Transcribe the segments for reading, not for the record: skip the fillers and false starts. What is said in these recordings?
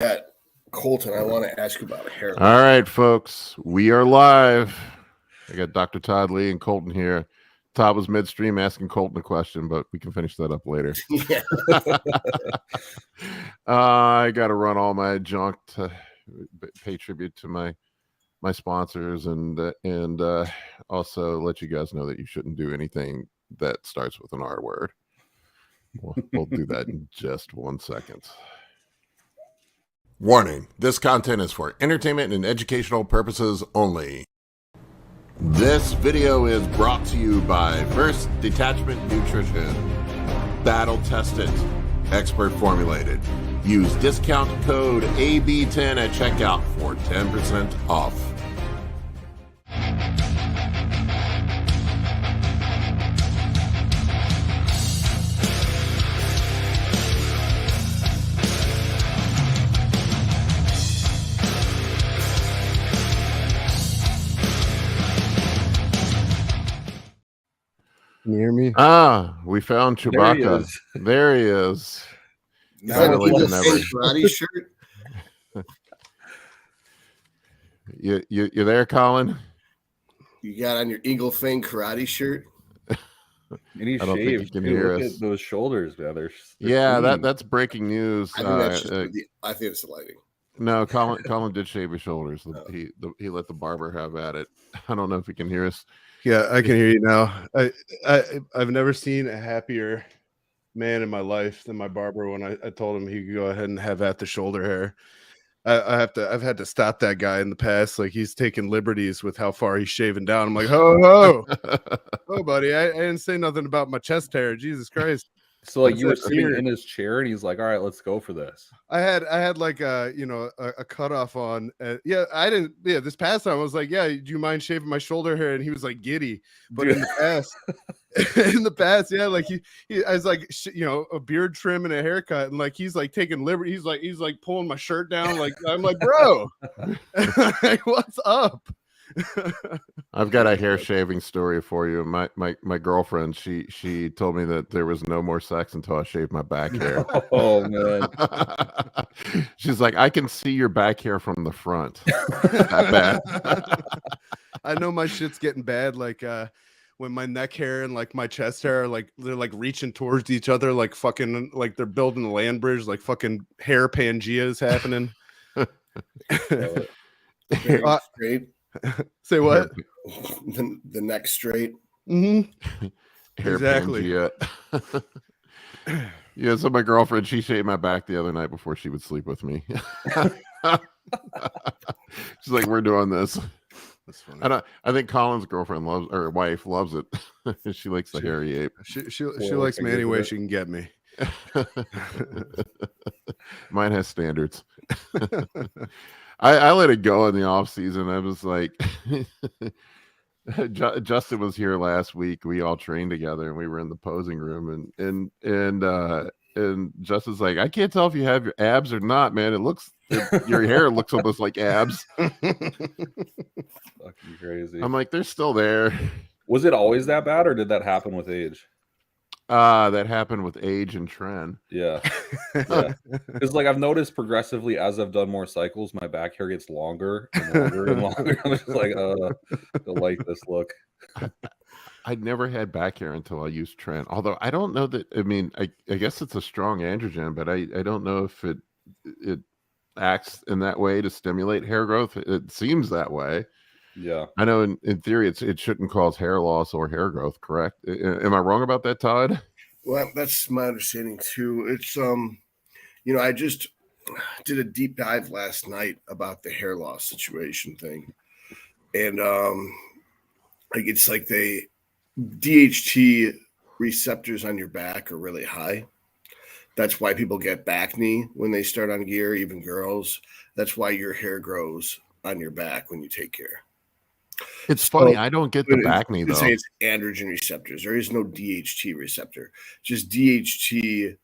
At Kolton, I want to ask you about hair. All right, folks, we are live. I got Dr. Todd Lee and Kolton here. Todd was midstream asking Kolton a question, but we can finish that up later. Yeah. I got to run all my junk to pay tribute to my sponsors and also let you guys know that you shouldn't do anything that starts with an R word. We'll do that in just 1 second. Warning, this content is for entertainment and educational purposes only. This video is brought to you by First Detachment Nutrition. Battle tested, expert formulated. Use discount code AB10 at checkout for 10% off. Can you hear me? We found Chewbacca. There he is. Finally, karate shirt. You there, Colin? You got on your Eagle Fang karate shirt. And he's I don't think shaved. you can hear Look us. at those shoulders, man. Yeah, that's breaking news. I think that's just I think it's the lighting. No, Colin did shave his shoulders. He let the barber have at it. I don't know if he can hear us. Yeah, I can hear you now. I've never seen a happier man in my life than my barber when I told him he could go ahead and have at the shoulder hair. I've had to stop that guy in the past. Like, he's taking liberties with how far he's shaving down. I'm like, oh, buddy, I didn't say nothing about my chest hair. Jesus Christ. So like you were sitting in his chair and he's like, all right, let's go for this. I had like a cutoff on. This past time I was like, yeah, do you mind shaving my shoulder hair? And he was like giddy. But in the past, yeah, like he I was like, a beard trim and a haircut, and like he's like taking liberty. He's like pulling my shirt down. Like, I'm like, bro, like, what's up? I've got a hair shaving story for you. My girlfriend, she told me that there was no more sex until I shaved my back hair. Oh man. She's like, I can see your back hair from the front. That bad. I know my shit's getting bad. Like when my neck hair and like my chest hair are like they're like reaching towards each other, like fucking like they're building a land bridge, like fucking hair Pangea is happening. Straight. Say what? The neck straight. Mm-hmm. Exactly. Yeah. So my girlfriend, she shaved my back the other night before she would sleep with me. She's like, "We're doing this." That's funny. I think Colin's girlfriend wife loves it. She likes the hairy ape. She likes me any way she can get me. Mine has standards. I let it go in the off season. I was like, Justin was here last week. We all trained together and we were in the posing room and Justin's like, I can't tell if you have your abs or not, man. Your hair looks almost like abs. Fucking crazy. I'm like, they're still there. Was it always that bad or did that happen with age? That happened with age and trend. Yeah. It's like I've noticed progressively as I've done more cycles, my back hair gets longer and longer and longer. I'm just like, I like this look. I'd never had back hair until I used Trent. Although I don't know that. I mean, I guess it's a strong androgen, but I don't know if it acts in that way to stimulate hair growth. It seems that way. Yeah, I know in theory it shouldn't cause hair loss or hair growth, correct? Am I wrong about that, Todd? Well, that's my understanding too. It's I just did a deep dive last night about the hair loss situation thing. And like it's like the DHT receptors on your back are really high. That's why people get back knee when they start on gear, even girls. That's why your hair grows on your back when you take care. It's funny. I don't get the back knee, though. Say it's androgen receptors. There is no DHT receptor. Just DHT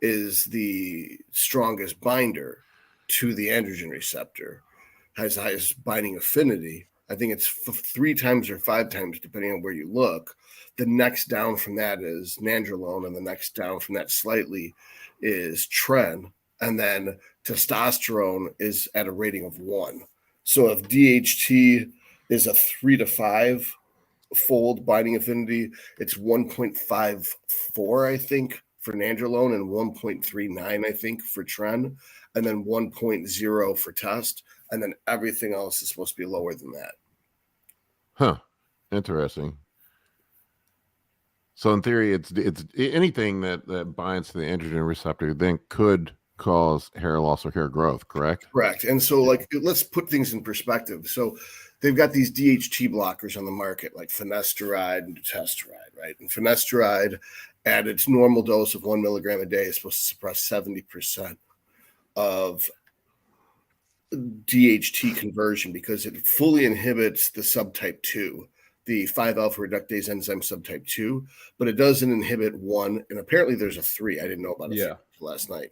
is the strongest binder to the androgen receptor, has the highest binding affinity. I think it's 3 times or 5 times, depending on where you look. The next down from that is nandrolone, and the next down from that slightly is tren. and then testosterone is at a rating of 1. So if DHT is a 3 to 5 fold binding affinity, it's 1.54, I think, for nandrolone, and 1.39, I think, for tren, and then 1.0 for test, and then everything else is supposed to be lower than that. Huh. Interesting. So in theory, it's anything that binds to the androgen receptor then could cause hair loss or hair growth, correct? Correct. And so, like, let's put things in perspective. So they've got these DHT blockers on the market, like finasteride and dutasteride, right? And finasteride, at its normal dose of 1 milligram a day, is supposed to suppress 70% of DHT conversion because it fully inhibits the subtype 2, the 5-alpha reductase enzyme subtype 2, but it doesn't inhibit 1, and apparently there's a 3. I didn't know about it last night.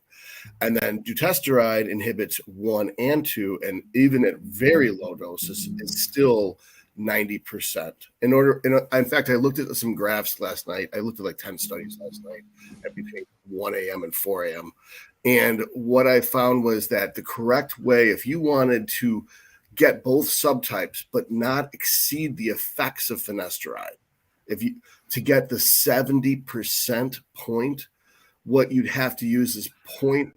And then dutasteride inhibits 1 and 2, and even at very low doses, it's still 90%. In fact, I looked at some graphs last night. I looked at like 10 studies last night at between 1 a.m. and 4 a.m. And what I found was that the correct way, if you wanted to get both subtypes but not exceed the effects of finasteride, to get the 70% point, what you'd have to use is 0.1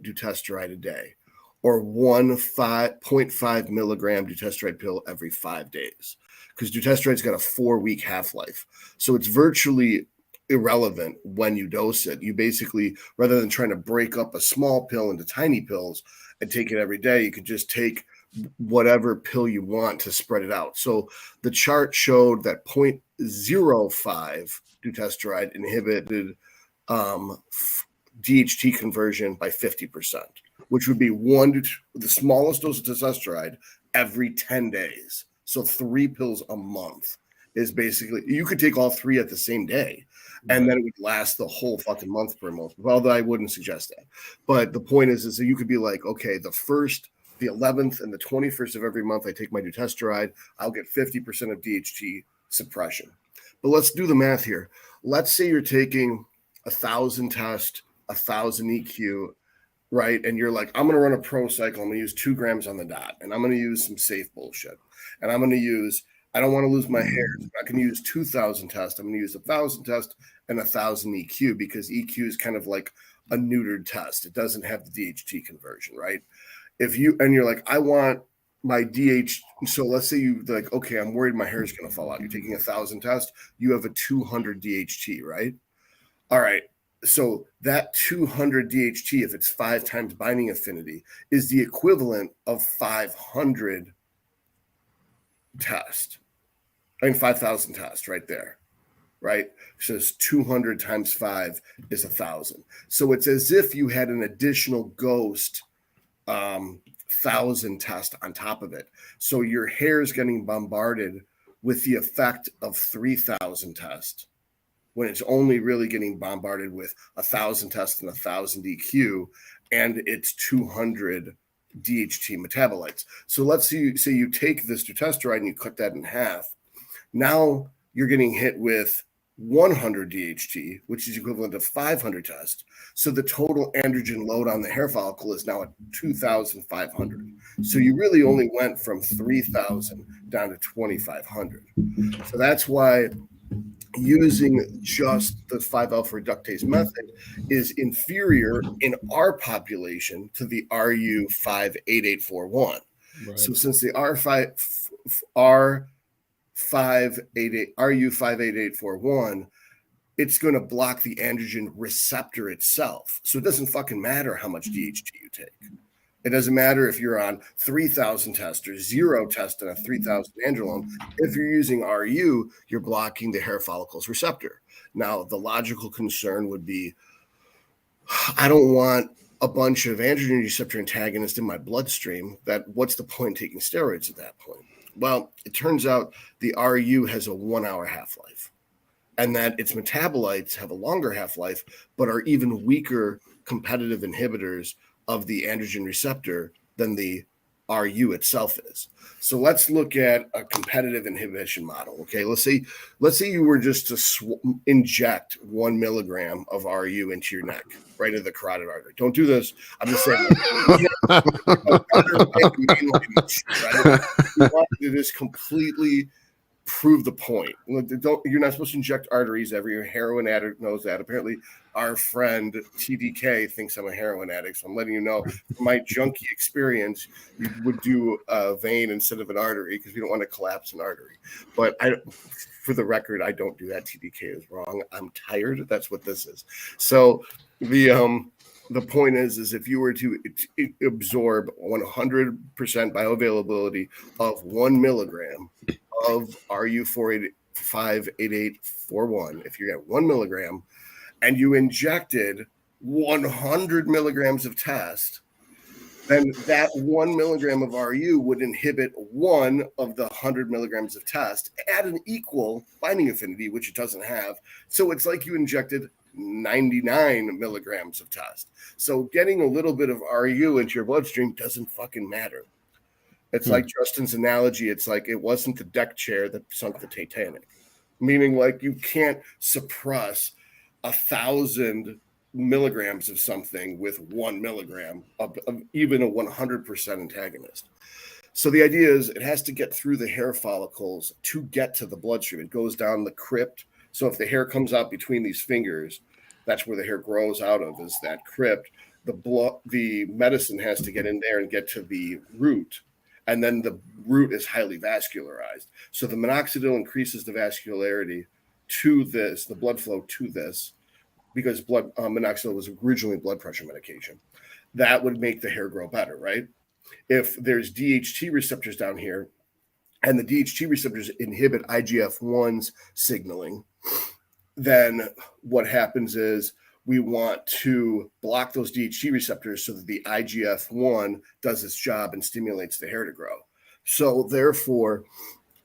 dutasteride a day, or 0.5 milligram dutasteride pill every 5 days, because dutesteride's got a 4-week half-life. So it's virtually irrelevant when you dose it. You basically, rather than trying to break up a small pill into tiny pills and take it every day, you could just take whatever pill you want to spread it out. So the chart showed that 0.05 dutasteride inhibited DHT conversion by 50%, which would be the smallest dose of testosterone every 10 days. So 3 pills a month is basically, you could take all 3 at the same day, and then it would last the whole fucking month per month. Although I wouldn't suggest that. But the point is that you could be like, okay, the 1st, the 11th, and the 21st of every month, I take my dutasteride, I'll get 50% of DHT suppression. But let's do the math here. Let's say you're taking 1,000 test, 1,000 EQ, right? And you're like, I'm going to run a pro cycle. I'm going to use 2 grams on the dot, and I'm going to use some safe bullshit. And I'm going to use, I don't want to lose my hair. I can use 2,000 test. I'm going to use 1,000 test and 1,000 EQ, because EQ is kind of like a neutered test. It doesn't have the DHT conversion, right? You're like, I want my DH. So let's say you're like, okay, I'm worried my hair is going to fall out. You're taking 1,000 test. You have a 200 DHT, right? All right. So that 200 DHT, if it's 5 times binding affinity, is the equivalent of 500 test. 5,000 test right there, right? So it's 200 times 5 is 1,000. So it's as if you had an additional ghost 1,000 test on top of it. So your hair is getting bombarded with the effect of 3,000 test, when it's only really getting bombarded with 1,000 test and 1,000 EQ, and it's 200 DHT metabolites. So let's say you take this dutasteride and you cut that in half. Now you're getting hit with 100 DHT, which is equivalent to 500 test. So the total androgen load on the hair follicle is now at 2,500. So you really only went from 3,000 down to 2,500. So that's why using just the 5-alpha reductase method is inferior in our population to the RU58841. Right. So since the RU58841, it's going to block the androgen receptor itself. So it doesn't fucking matter how much DHT you take. It doesn't matter if you're on 3,000 test or 0 test and a 3,000 androlone. If you're using RU, you're blocking the hair follicles receptor. Now, the logical concern would be, I don't want a bunch of androgen receptor antagonists in my bloodstream. What's the point taking steroids at that point? Well, it turns out the RU has a 1-hour half-life, and that its metabolites have a longer half-life, but are even weaker competitive inhibitors of the androgen receptor than the RU itself is. So let's look at a competitive inhibition model. Okay, let's say you were just to inject 1 milligram of RU into your neck, right into the carotid artery. Don't do this. I'm just saying. We want to just completely prove the point. You're not supposed to inject arteries. Every heroin addict knows that. Apparently, our friend TDK thinks I'm a heroin addict. So I'm letting you know, from my junkie experience, you would do a vein instead of an artery because we don't want to collapse an artery. But for the record, I don't do that. TDK is wrong. I'm tired. That's what this is. So the point is if you were to absorb 100% bioavailability of 1 milligram of RU58841, if you get 1 milligram and you injected 100 milligrams of test, then that 1 milligram of RU would inhibit 1 of the 100 milligrams of test at an equal binding affinity, which it doesn't have. So it's like you injected 99 milligrams of test. So getting a little bit of RU into your bloodstream doesn't fucking matter. It's like Justin's analogy. It's like it wasn't the deck chair that sunk the Titanic, meaning like you can't suppress 1,000 milligrams of something with 1 milligram of even a 100% antagonist. So the idea is it has to get through the hair follicles to get to the bloodstream. It goes down the crypt. So if the hair comes out between these fingers, that's where the hair grows out of, is that crypt. The medicine has to get in there and get to the root. And then the root is highly vascularized. So the minoxidil increases the vascularity to this, the blood flow to this, because minoxidil was originally blood pressure medication. That would make the hair grow better, right? If there's DHT receptors down here, and the DHT receptors inhibit IGF-1's signaling, then what happens is we want to block those DHT receptors so that the IGF-1 does its job and stimulates the hair to grow. So therefore,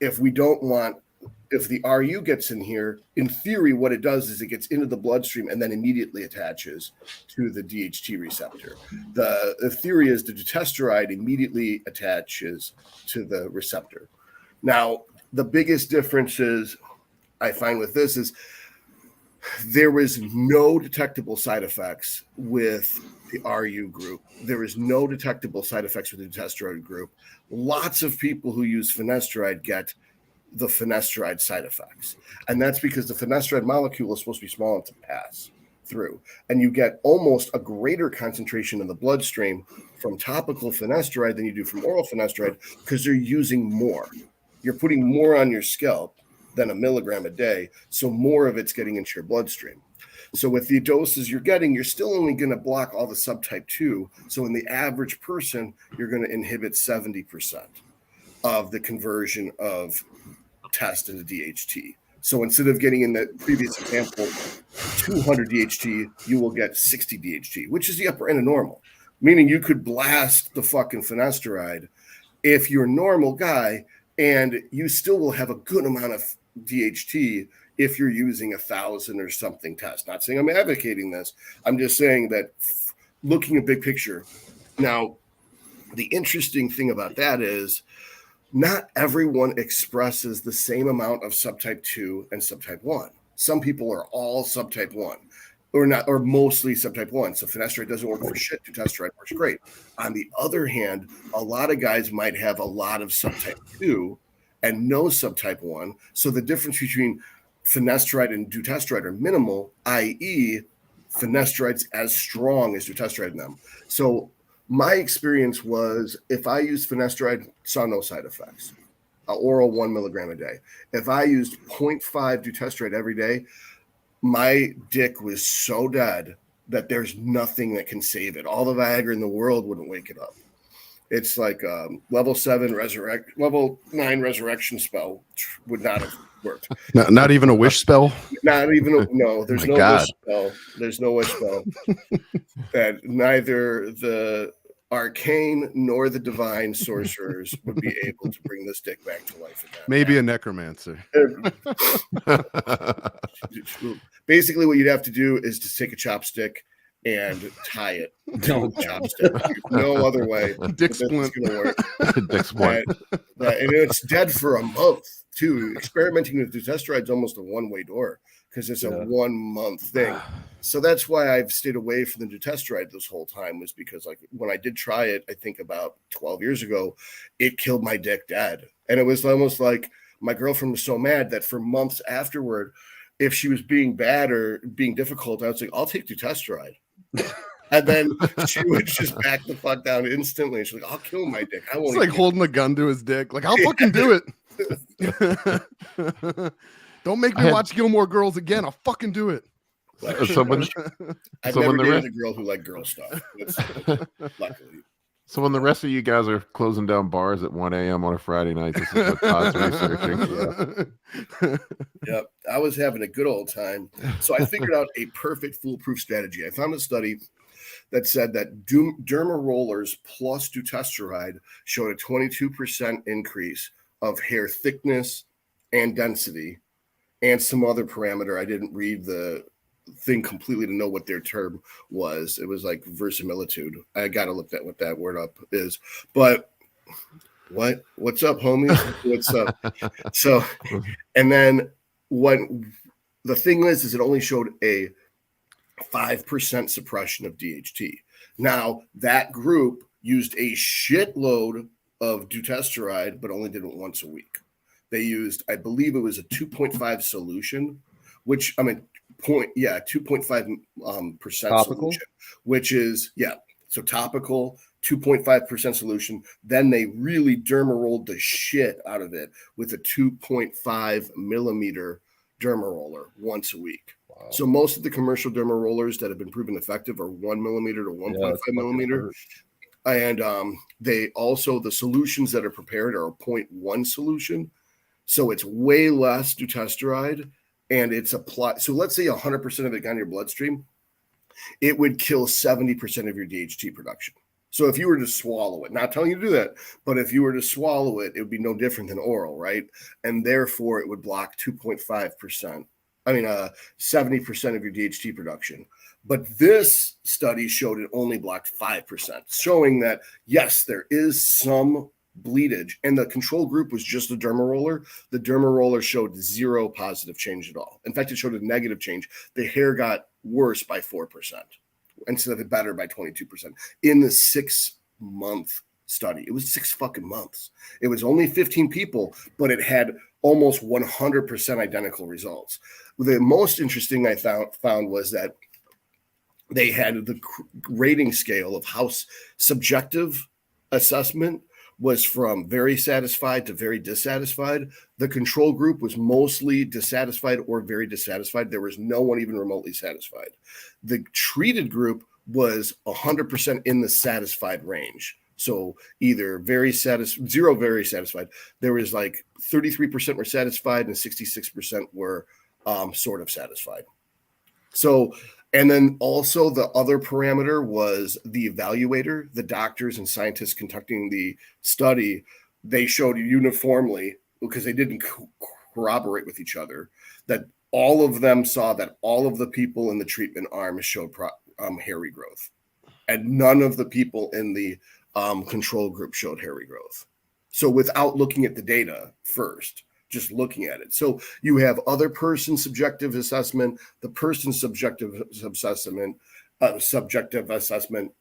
if the RU gets in here, in theory, what it does is it gets into the bloodstream and then immediately attaches to the DHT receptor. The theory is the dutasteride immediately attaches to the receptor. Now, the biggest differences I find with this is there was no detectable side effects with the RU group. There is no detectable side effects with the dutasteride group. Lots of people who use finasteride get the finasteride side effects. And that's because the finasteride molecule is supposed to be small enough to pass through. And you get almost a greater concentration in the bloodstream from topical finasteride than you do from oral finasteride because they're using more. You're putting more on your scalp than a milligram a day, so more of it's getting into your bloodstream. So with the doses you're getting, you're still only going to block all the subtype 2. So in the average person, you're going to inhibit 70% of the conversion of test into DHT. So instead of getting, in the previous example, 200 DHT, you will get 60 DHT, which is the upper end of normal, meaning you could blast the fucking finasteride if you're a normal guy, and you still will have a good amount of DHT if you're using 1,000 or something test. Not saying I'm advocating this. I'm just saying that looking at big picture. Now, the interesting thing about that is not everyone expresses the same amount of subtype 2 and subtype 1. Some people are all subtype 1 or mostly subtype 1. So finasteride doesn't work for shit. Dutasteride works great. On the other hand, a lot of guys might have a lot of subtype 2 and no subtype 1. So the difference between finasteride and dutasteride are minimal, i.e. finasteride's as strong as dutasteride in them. So my experience was if I used finasteride, saw no side effects. Oral 1 milligram a day. If I used 0.5 dutasteride every day, my dick was so dead that there's nothing that can save it. All the Viagra in the world wouldn't wake it up. It's like level 9 resurrection spell would not have worked. Not even a wish spell? Not even no. There's no God. wish spell. There's no wish spell. And neither the arcane nor the divine sorcerers would be able to bring this dick back to life again. Maybe a necromancer. Basically, what you'd have to do is just take a chopstick and tie it No. to a chopstick. No other way. Dick that this is splint. gonna work. Dick splint. And it's dead for a month too. Experimenting with dutasteride is almost a one-way door because it's a 1 month thing. So that's why I've stayed away from the dutasteride this whole time, was because like when I did try it, I think about 12 years ago, it killed my dick dead. And it was almost like my girlfriend was so mad that for months afterward, if she was being bad or being difficult, I was like, I'll take dutasteride. And then she would just back the fuck down instantly. She's like, I'll kill my dick. I won't. It's like holding a gun to his dick. Like, I'll fucking do it. Don't make me watch Gilmore Girls again. I'll fucking do it. I've never dated a girl who liked girl stuff. Luckily. So when the rest of you guys are closing down bars at 1 a.m. on a Friday night, this is what Todd's researching. Yep. I was having a good old time. So I figured out a perfect foolproof strategy. I found a study that said that derma rollers plus dutasteride showed a 22% increase of hair thickness and density and some other parameter. I didn't read the thing completely to know what their term was. It was like verisimilitude. I got to look at what that word up is. But what's up, homies? What's up? So, and then what the thing is it only showed a 5% suppression of DHT. Now, that group used a shitload of dutasteride, but only did it once a week. They used, I believe it was a 2.5 solution, which, I mean, 2.5% solution, which is, so topical, 2.5% solution. Then they really derma rolled the shit out of it with a 2.5 millimeter derma roller once a week. Wow. So most of the commercial derma rollers that have been proven effective are 1 millimeter to 1.5 millimeter. And they also, the solutions that are prepared are a 0.1 solution. So it's way less dutasteride and it's applied. So let's say 100% of it got in your bloodstream, it would kill 70% of your DHT production. So if you were to swallow it, not telling you to do that, but if you were to swallow it, it would be no different than oral, right? And therefore it would block 2.5%. 70% of your DHT production. But this study showed it only blocked 5%, showing that, yes, there is some bleedage. And the control group was just a derma roller. The derma roller showed zero positive change at all. In fact, it showed a negative change. The hair got worse by 4% instead of better by 22% in the 6-month study. It was 6 fucking months. It was only 15 people, but it had almost 100% identical results. The most interesting I found was that they had the rating scale of how subjective assessment was from very satisfied to very dissatisfied. The control group was mostly dissatisfied or very dissatisfied. There was no one even remotely satisfied. The treated group was 100% in the satisfied range. So either very satisfied, zero very satisfied. There was like 33% were satisfied and 66% were sort of satisfied. So, and then also the other parameter was the evaluator, the doctors and scientists conducting the study. They showed uniformly, because they didn't corroborate with each other, that all of them saw that all of the people in the treatment arm showed hair regrowth, and none of the people in the control group showed hair regrowth. So without looking at the data first, just looking at it. So you have other person's subjective assessment, the person's subjective assessment,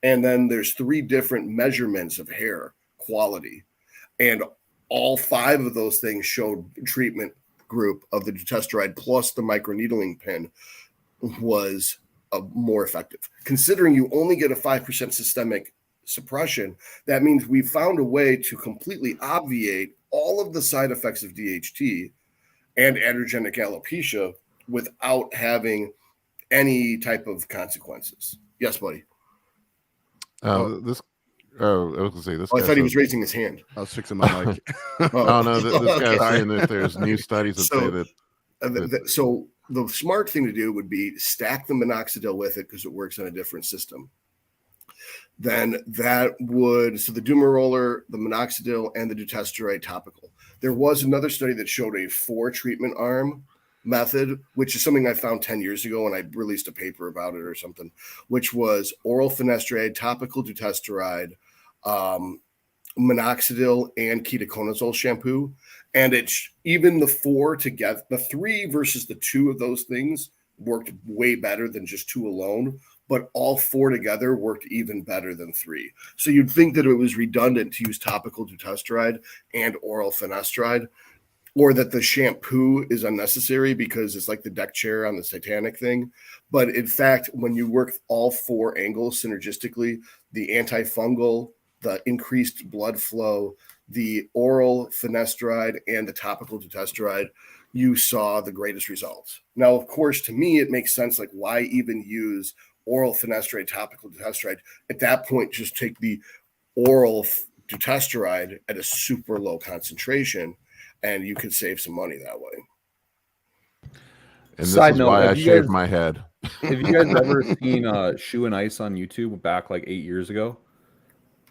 and then there's 3 different measurements of hair quality. And all 5 of those things showed treatment group of the dutasteride plus the microneedling pin was more effective. Considering you only get a 5% systemic suppression, that means we found a way to completely obviate all of the side effects of DHT and androgenic alopecia without having any type of consequences. Yes, buddy. I was gonna say this. I thought he was raising his hand. I was fixing my mic. No, this guy's saying that there's new studies that say that. So the smart thing to do would be stack the minoxidil with it because it works on a different system. Then that would, so the derma roller, the minoxidil, and the dutasteride topical. There was another study that showed a 4 treatment arm method, which is something I found 10 years ago when I released a paper about it or something, which was oral finasteride, topical dutasteride, minoxidil, and ketoconazole shampoo. And it's even the 4 together, the 3 versus the 2 of those things worked way better than just 2 alone, but all 4 together worked even better than 3. So you'd think that it was redundant to use topical dutasteride and oral finasteride, or that the shampoo is unnecessary because it's like the deck chair on the Titanic thing. But in fact, when you work all 4 angles synergistically, the antifungal, the increased blood flow, the oral finasteride, and the topical dutasteride, you saw the greatest results. Now, of course, to me, it makes sense. Like, why even use oral finasteride, topical dutasteride? At that point, just take the oral dutasteride at a super low concentration, and you could save some money that way. And this is why I shaved my head. Have you guys ever seen Shoe and Ice on YouTube back like 8 years ago?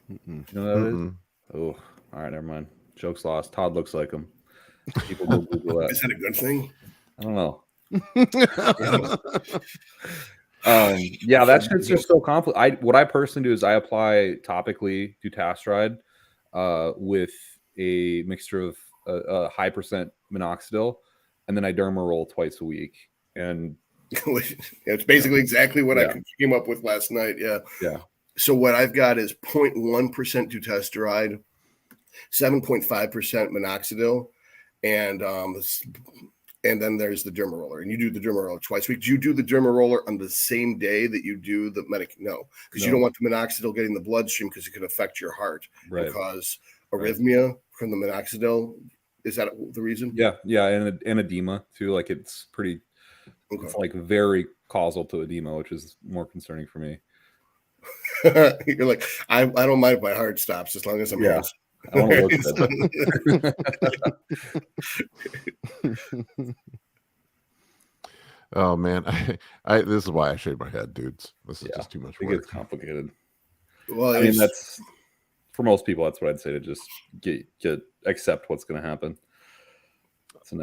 You know what that is? Oh, all right, never mind. Joke's lost. Todd looks like him. People go Google that. Is that a good thing? I don't know. Yeah, that shit's just so complicated. What I personally do is I apply topically dutasteride with a mixture of a high percent minoxidil, and then I derma roll twice a week. And it's basically exactly what I came up with last night. Yeah. So what I've got is 0.1% dutasteride, 7.5% minoxidil, and then there's the derma roller. And you do the derma roller twice a week. Do you do the derma roller on the same day that you do the medic? No, because you don't want the minoxidil getting the bloodstream because it could affect your heart and cause arrhythmia from the minoxidil. Is that the reason? Yeah, and edema too. Like it's pretty, it's like very causal to edema, which is more concerning for me. You're like, I don't mind if my heart stops as long as I'm hands. I don't look at Oh man, I this is why I shave my head, dudes. This is just too much work. It gets complicated. Well, I mean, that's for most people. That's what I'd say, to just accept what's going to happen.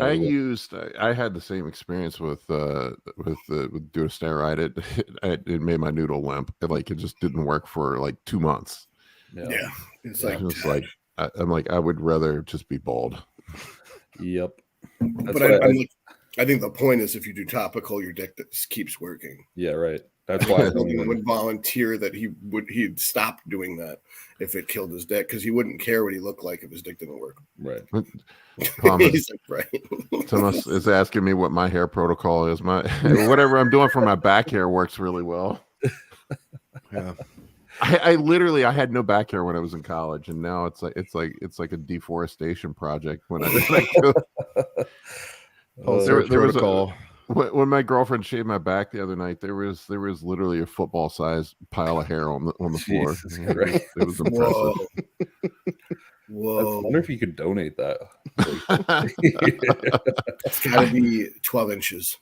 I had the same experience with dutasteride. It made my noodle limp. It just didn't work for like 2 months. Yeah. It's like I'm like, I would rather just be bald. Yep. But I think the point is, if you do topical, your dick just keeps working. Yeah, right. That's why I would volunteer that he'd stop doing that if it killed his dick, because he wouldn't care what he looked like if his dick didn't work. Right. He's like, right. Thomas is asking me what my hair protocol is. Whatever I'm doing for my back hair works really well. Yeah. I literally had no back hair when I was in college, and now it's like a deforestation project when I go. There was when my girlfriend shaved my back the other night, there was literally a football sized pile of hair on the floor. It was impressive. Whoa. I wonder if you could donate that. It's got to be 12 inches.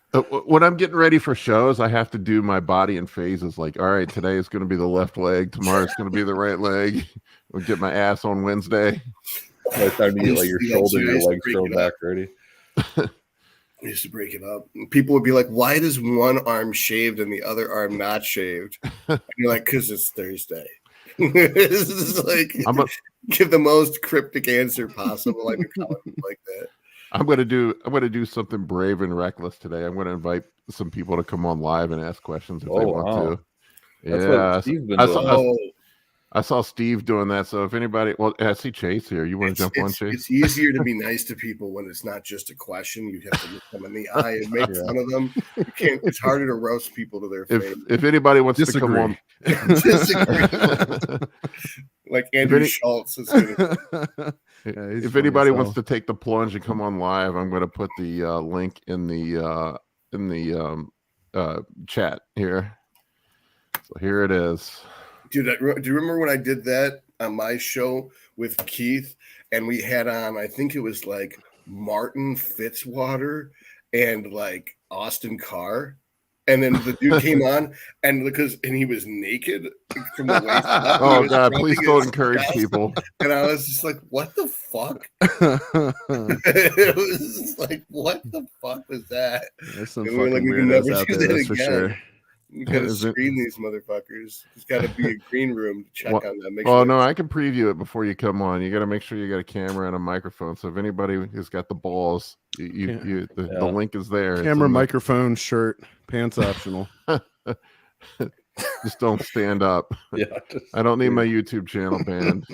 When I'm getting ready for shows, I have to do my body in phases. Like, all right, today is going to be the left leg. Tomorrow it's going to be the right leg. I'll get my ass on Wednesday. By the time you get like your shoulder, your legs thrown back ready. I used to break it up. People would be like, why does one arm shaved and the other arm not shaved? And you're like, because it's Thursday. This is like, give the most cryptic answer possible. I could call it like that. I'm gonna do something brave and reckless today. I'm gonna invite some people to come on live and ask questions if they want to. I saw Steve doing that. So if anybody, I see Chase here. You want to jump on, Chase? It's easier to be nice to people when it's not just a question. You have to look them in the eye and make fun of them. You can't. It's harder to roast people to their face. If anybody wants to come on, like Andrew Schultz is if anybody wants to take the plunge and come on live, I'm going to put the link in the chat here. So here it is. Dude, do you remember when I did that on my show with Keith, and we had on, I think it was like Martin Fitzwater and like Austin Carr? And then the dude came on, and he was naked from the waist up. Oh God, please don't encourage people. And I was just like, "What the fuck?" It was just like, "What the fuck was that?" There's some And fucking we can weirdos never out do there, that that's for again. sure. You gotta Is it- screen these motherfuckers. There's got to be a green room to check on that. Make Oh sure no, I can preview it before you come on. You got to make sure you got a camera and a microphone. So if anybody has got the balls, the link is there. Camera, microphone, shirt, pants optional. Just don't stand up. Yeah, I don't need my YouTube channel banned.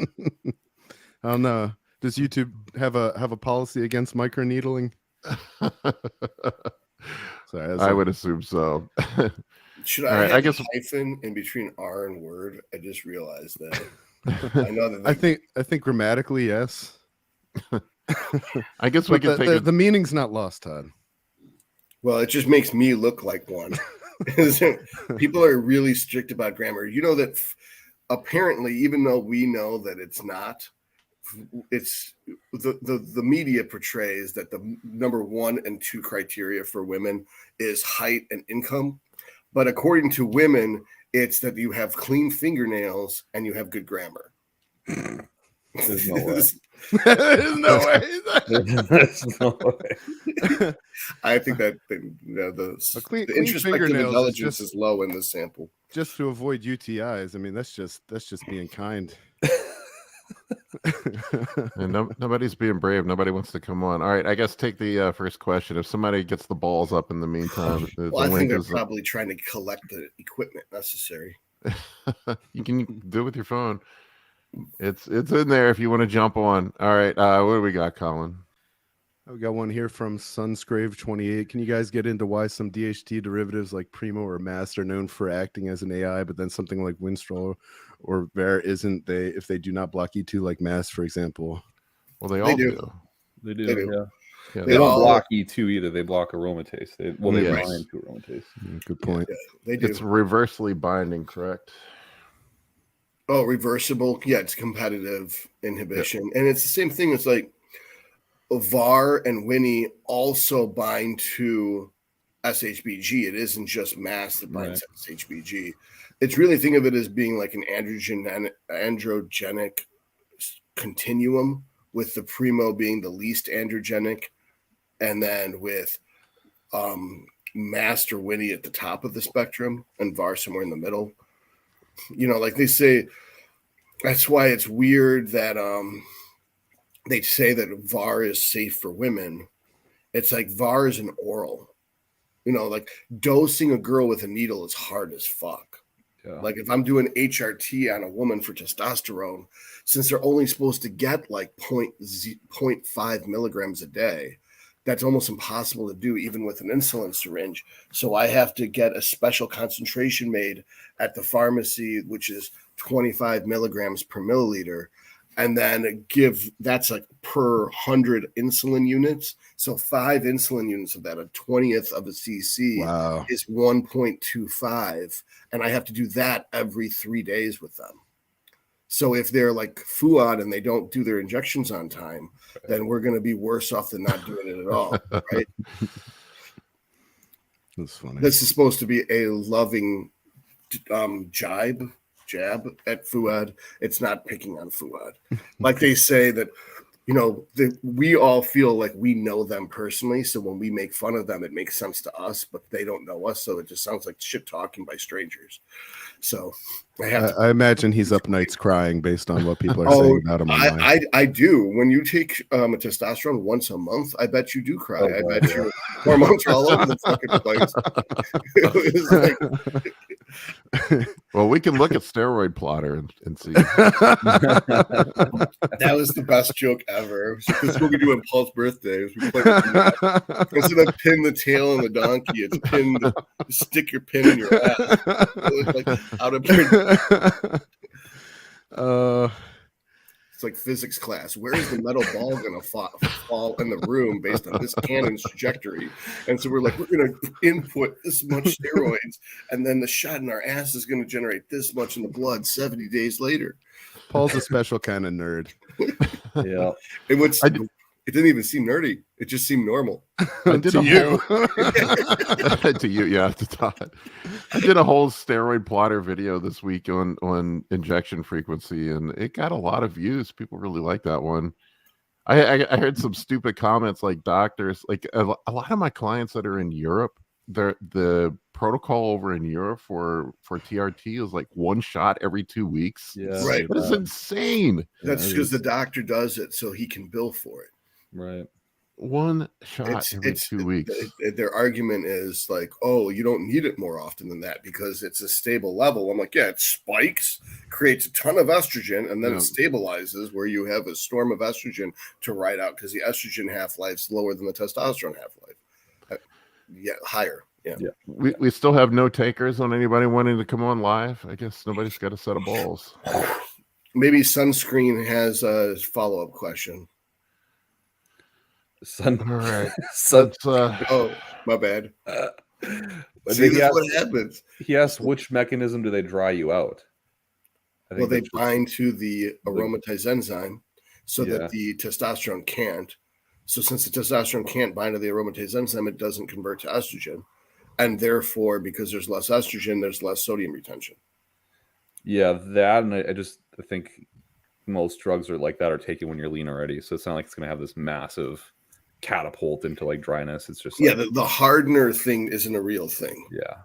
I don't know. Does YouTube have a policy against microneedling? Sorry, I would assume so. Should All I right, have I guess- a hyphen in between R and word? I just realized that. I know that. I think grammatically, yes. I guess we But could take the meaning's not lost, Todd. Well, it just makes me look like one. People are really strict about grammar. You know that apparently, even though we know that it's not, it's the media portrays that the number 1 and 2 criteria for women is height and income. But according to women, it's that you have clean fingernails and you have good grammar. There's no way. There's no way. There's no way. I think that A clean the introspective fingernails intelligence is is low in this sample. just to avoid UTIs. I mean, that's just being kind. And nobody's being brave. Nobody wants to come on. All right, I guess take the first question. If somebody gets the balls up in the meantime, Well, I think they're probably trying to collect the equipment necessary. You can do it with your phone. It's in there if you want to jump on. All right, what do we got, Colin? We got one here from Sunscrave28. Can you guys get into why some DHT derivatives like Primo or Mast are known for acting as an AI, but then something like Winstrol or Ver isn't they if they do not block E2 like Mast, for example? Well, they all do. They do. They do. Yeah. Yeah, They don't block E2 either. They block aromatase. They Yes. bind to aromatase. Good point. Yeah, they do. It's reversely binding, correct? Oh, reversible. Yeah, it's competitive inhibition. And it's the same thing as like VAR and Winnie also bind to SHBG. It isn't just Mast that binds to SHBG. It's really, think of it as being like an androgenic continuum, with the Primo being the least androgenic, and then with Mast or Winnie at the top of the spectrum and VAR somewhere in the middle. You know, like they say, that's why it's weird that they say that VAR is safe for women. It's like VAR is an oral. You know, like dosing a girl with a needle is hard as fuck. Yeah. Like if I'm doing HRT on a woman for testosterone, since they're only supposed to get like 0.5 milligrams a day, that's almost impossible to do even with an insulin syringe. So I have to get a special concentration made at the pharmacy, which is 25 milligrams per milliliter. And then that's like per 100 insulin units. So 5 insulin units of that, a 20th of a cc is 1.25. And I have to do that every 3 days with them. So if they're like FUAD and they don't do their injections on time, then we're going to be worse off than not doing it at all, right? That's funny. This is supposed to be a loving jab at FUAD. It's not picking on FUAD. Like they say that, you know, we all feel like we know them personally. So when we make fun of them, it makes sense to us, but they don't know us. So it just sounds like shit talking by strangers. So I imagine he's up nights crying based on what people are saying about him online. I do. When you take a testosterone once a month, I bet you do cry. I bet your hormones are all over the fucking place. Well, we can look at steroid plotter and see. That was the best joke ever. This is what we do on Paul's birthday. We play instead of pin the tail on the donkey, it's stick your pin in your ass. Like out of it's like physics class. Where is the metal ball going to fall in the room based on this cannon's trajectory? And so we're going to input this much steroids, and then the shot in our ass is going to generate this much in the blood 70 days later. Paul's a special kind of nerd. Yeah. And It didn't even seem nerdy. It just seemed normal. I did To you. to you, yeah, to Todd. I did a whole steroid plotter video this week on injection frequency, and it got a lot of views. People really like that one. I heard some stupid comments like doctors, like a lot of my clients that are in Europe, the protocol over in Europe for TRT is like 1 shot every 2 weeks. Yeah, Right. That is insane. That's because the doctor does it so he can bill for it. Right. 1 shot every 2 weeks. Their argument is like, oh, you don't need it more often than that because it's a stable level. I'm like, yeah, it spikes, creates a ton of estrogen, and then it stabilizes where you have a storm of estrogen to ride out because the estrogen half-life's lower than the testosterone half-life. Yeah, higher. Yeah. We still have no takers on anybody wanting to come on live. I guess nobody's got a set of balls. Maybe Sunscreen has a follow-up question. All right. Oh, my bad. See, that's what happens. He asked, which mechanism do they dry you out? Well, they bind to the aromatase enzyme so that the testosterone can't. So since the testosterone can't bind to the aromatase enzyme, it doesn't convert to estrogen. And therefore, because there's less estrogen, there's less sodium retention. Yeah, that, and I think most drugs are like that are taken when you're lean already. So it's not like it's going to have this massive catapult into like dryness. It's just like, the hardener thing isn't a real thing. Yeah,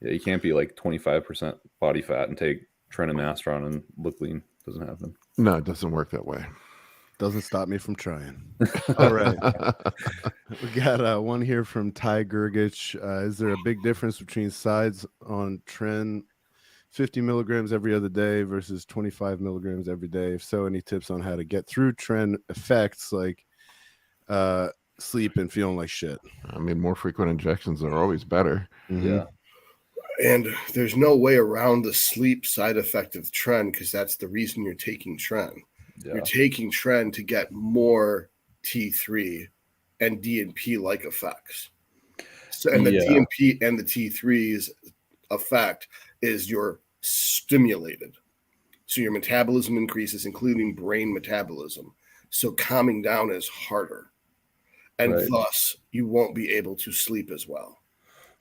you can't be like 25% body fat and take Tren and look lean. Doesn't happen. No, it doesn't work that way. Doesn't stop me from trying. All right. We got one here from Ty Gergich. Is there a big difference between sides on Tren 50 milligrams every other day versus 25 milligrams every day? If so, any tips on how to get through Tren effects like sleep and feeling like shit? I mean, more frequent injections are always better. Yeah. And there's no way around the sleep side effect of Tren because that's the reason you're taking Tren. You're taking Tren to get more T3 and DNP like effects. So, and the DNP and the T3's effect is you're stimulated. So your metabolism increases, including brain metabolism. So calming down is harder. And thus you won't be able to sleep as well.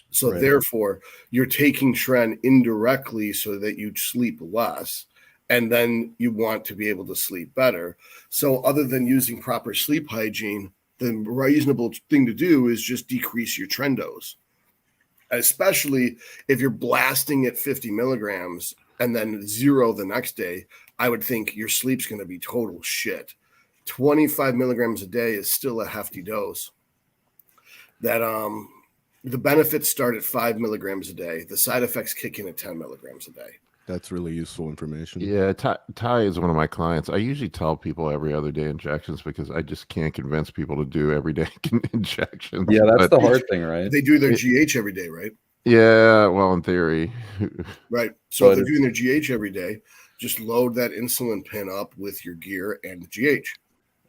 So therefore, you're taking Tren indirectly so that you sleep less. And then you want to be able to sleep better. So other than using proper sleep hygiene, the reasonable thing to do is just decrease your Tren dose. Especially if you're blasting at 50 milligrams and then 0 the next day, I would think your sleep's going to be total shit. 25 milligrams a day is still a hefty dose. That the benefits start at 5 milligrams a day. The side effects kick in at 10 milligrams a day. That's really useful information. Yeah, Ty is one of my clients. I usually tell people every other day injections because I just can't convince people to do everyday injections. Yeah, that's the hard thing, right? They do their GH every day, right? Yeah, well, in theory. Right. So if they're doing their GH every day, just load that insulin pin up with your gear and the GH.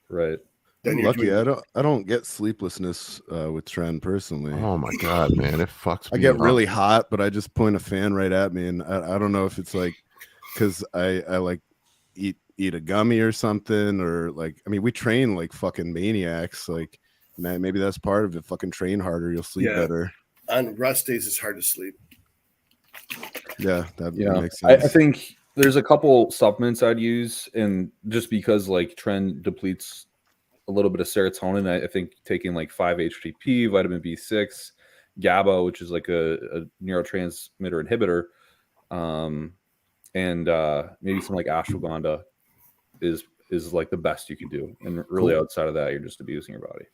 Right. Then I'm lucky. I don't get sleeplessness with Tren personally. Oh my god, man, it fucks me. I get really hot, but I just point a fan right at me, and I don't know if it's like because I like eat a gummy or something, or like we train like fucking maniacs. Like, man, maybe that's part of it. Fucking train harder, you'll sleep better. On rest days, it's hard to sleep. Yeah, that makes sense. I think there's a couple supplements I'd use, and just because like Tren depletes a little bit of serotonin, I think taking like 5-HTP, vitamin B6, GABA, which is like a neurotransmitter inhibitor, and maybe some like ashwagandha is like the best you can do. And really outside of that, you're just abusing your body.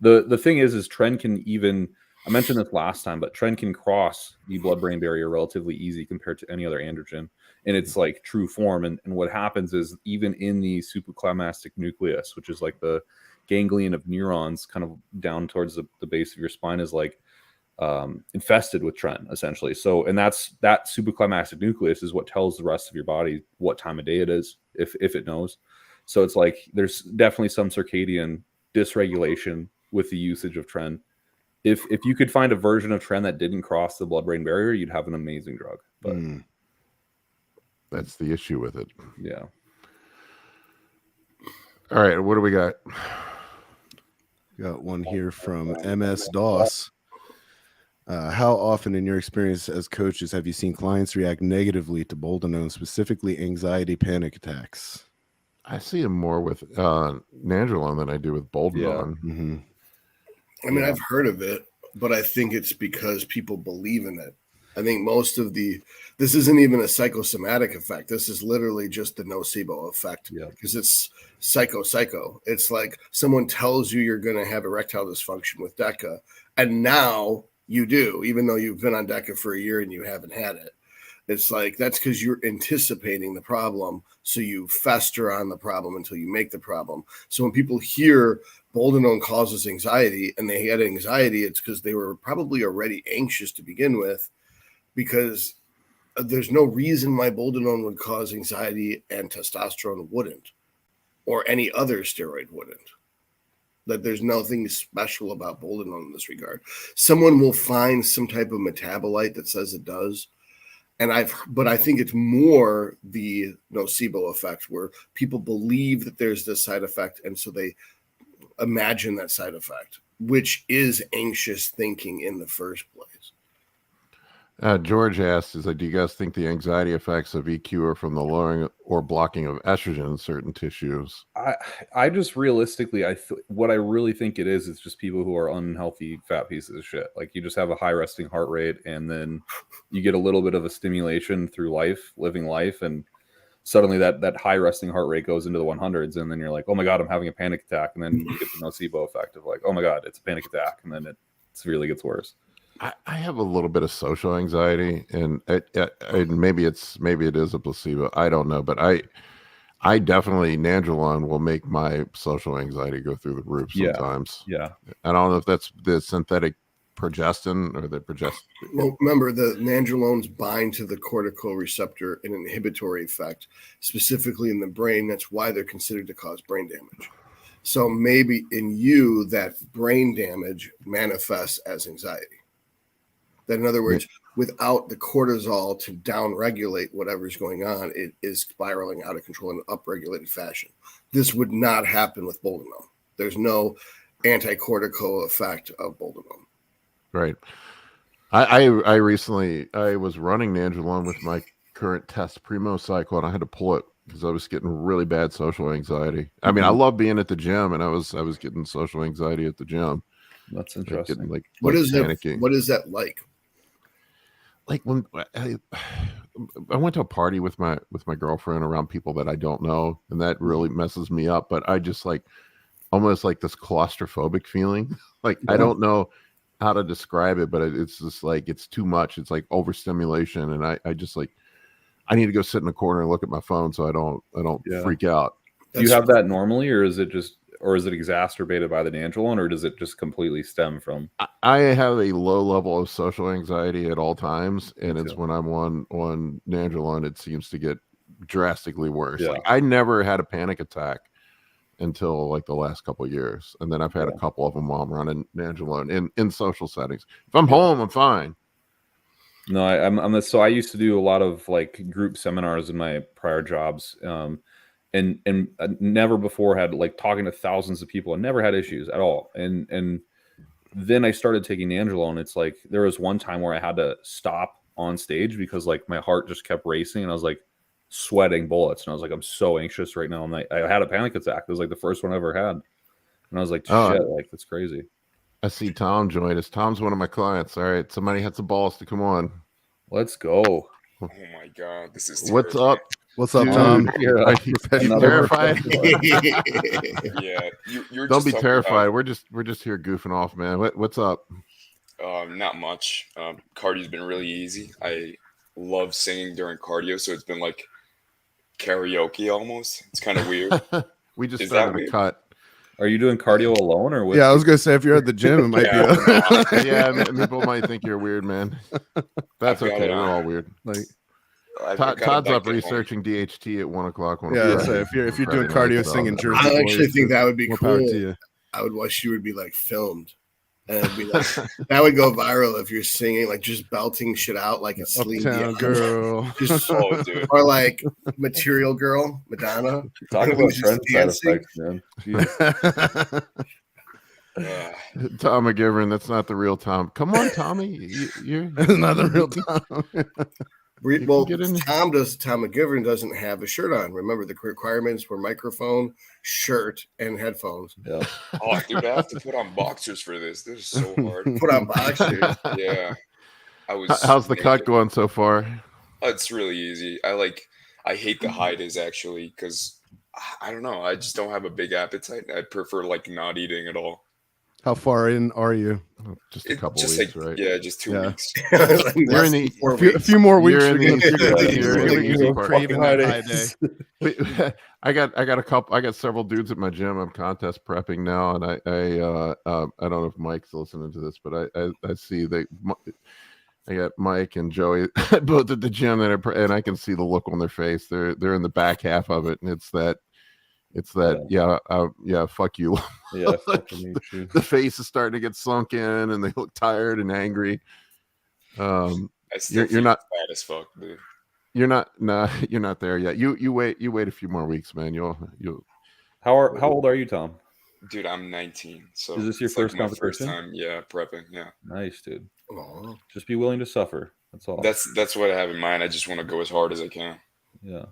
The thing is Tren can even, I mentioned this last time, but Tren can cross the blood-brain barrier relatively easy compared to any other androgen in its like true form. And what happens is even in the supraclamastic nucleus, which is like the ganglion of neurons kind of down towards the base of your spine, is like infested with Tren essentially. So, and that supraclamastic nucleus is what tells the rest of your body what time of day it is, if it knows. So it's like there's definitely some circadian dysregulation with the usage of Tren. If you could find a version of Tren that didn't cross the blood-brain barrier, you'd have an amazing drug. But that's the issue with it. Yeah. All right, what do we got? Got one here from MS DOS. How often, in your experience as coaches, have you seen clients react negatively to boldenone, specifically anxiety panic attacks? I see him more with nandrolone than I do with boldenone. Yeah. Mm-hmm. I mean, I've heard of it, but I think it's because people believe in it. I think most of this isn't even a psychosomatic effect. This is literally just the nocebo effect because it's psycho. It's like someone tells you you're going to have erectile dysfunction with DECA, and now you do, even though you've been on DECA for a year and you haven't had it. It's like that's because you're anticipating the problem, so you fester on the problem until you make the problem. So when people hear boldenone causes anxiety and they had anxiety, it's because they were probably already anxious to begin with, because there's no reason why boldenone would cause anxiety and testosterone wouldn't, or any other steroid wouldn't. That there's nothing special about boldenone in this regard. Someone will find some type of metabolite that says it does. But I think it's more the nocebo effect where people believe that there's this side effect. And so they imagine that side effect, which is anxious thinking in the first place. George asks, do you guys think the anxiety effects of EQ are from the lowering or blocking of estrogen in certain tissues? I just realistically, what I really think it is just people who are unhealthy fat pieces of shit. Like you just have a high resting heart rate, and then you get a little bit of a stimulation through living life, and suddenly that high resting heart rate goes into the 100s, and then you're like, oh my God, I'm having a panic attack, and then you get the nocebo effect of like, oh my God, it's a panic attack, and then it really gets worse. I have a little bit of social anxiety, and maybe it is a placebo. I don't know, but I definitely nandrolone will make my social anxiety go through the roof sometimes. Yeah. I don't know if that's the synthetic progestin or the progestin. Well, remember the nandrolones bind to the cortical receptor in an inhibitory effect, specifically in the brain. That's why they're considered to cause brain damage. So maybe in you that brain damage manifests as anxiety. That, in other words, without the cortisol to downregulate whatever's going on, it is spiraling out of control in an upregulated fashion. This would not happen with boldenone. There's no anti-cortical effect of boldenone. Right. I recently was running nandrolone with my current test primo cycle, and I had to pull it because I was getting really bad social anxiety. I mean, I love being at the gym, and I was getting social anxiety at the gym. That's interesting. What is that like? Like when I went to a party with my girlfriend around people that I don't know, and that really messes me up. But I just almost like this claustrophobic feeling. Like I don't know how to describe it, but it's just like it's too much. It's like overstimulation, and I just I need to go sit in a corner and look at my phone so I don't freak out. Do you have that normally, or is it exacerbated by the nandrolone, or does it just completely stem from? I have a low level of social anxiety at all times, and it's when I'm on nandrolone, it seems to get drastically worse. Yeah. Like I never had a panic attack until like the last couple of years, and then I've had a couple of them while I'm running nandrolone in social settings. If I'm home, I'm fine. No, so I used to do a lot of like group seminars in my prior jobs. And never before had talking to thousands of people and never had issues at all. And then I started taking nandrolone. It's like there was one time where I had to stop on stage because my heart just kept racing and I was sweating bullets. And I was I'm so anxious right now. And I had a panic attack. It was the first one I ever had. And I was shit, that's crazy. I see Tom join us. Tom's one of my clients. All right. Somebody had some balls to come on. Let's go. Oh my God. This is what's up? What's up, Tom? Are you terrified? Yeah, you're don't be terrified. We're just here goofing off, man. What's up? Not much. Cardio's been really easy. I love singing during cardio, so it's been like karaoke almost. It's kind of weird. We just started a cut. Are you doing cardio alone or with? Yeah, I was gonna say if you're at the gym, it might be. Yeah, people might think you're weird, man. That's okay. We're all weird. Todd's up researching DHT at 1 o'clock. Yeah, so if you're doing cardio, singing Jersey I actually think that would be cool. To you. I would wish you would be filmed. And it'd be like, that would go viral if you're singing, like just belting shit out like a Celine Uptown Dion. Girl. Just, Oh, dude. or like Material Girl, Madonna. Talk about Everyone's trend just side dancing. effects, man. Tom McGivern, that's not the real Tom. Come on, Tommy. You're Not the real Tom. Well, get in- Tom McGivern doesn't have a shirt on. Remember, the requirements were microphone, shirt, and headphones. Yeah. Oh, dude, I have to put on boxers for this. This is so hard. Put on boxers. Yeah. How's the cut going so far? It's really easy. I hate the high days actually, because I don't know. I just don't have a big appetite. I'd prefer like not eating at all. How far in are you? Just a couple weeks, right? Yeah, just 2 Yeah. weeks. You're in the- A few more weeks. You're in you're the gonna- easy- you're in the you're easy gonna part. craving that high day. I got several dudes at my gym. I'm contest prepping now, and I don't know if Mike's listening to this, but I see I got Mike and Joey both at the gym, and I can see the look on their face. They're in the back half of it, and it's that fuck you. Yeah. Like, fucking hate you. the face is starting to get sunk in, and they look tired and angry. I still You're feel not- fat as fuck, dude. You're not there yet. You wait a few more weeks, man. You'll How old are you, Tom? Dude, I'm 19. So Is this your it's like first my first competition? time? Yeah, prepping. Yeah, Nice, dude. Aw. Just be willing to suffer. That's all. that's what I have in mind. I just want to go as hard as I can. Yeah.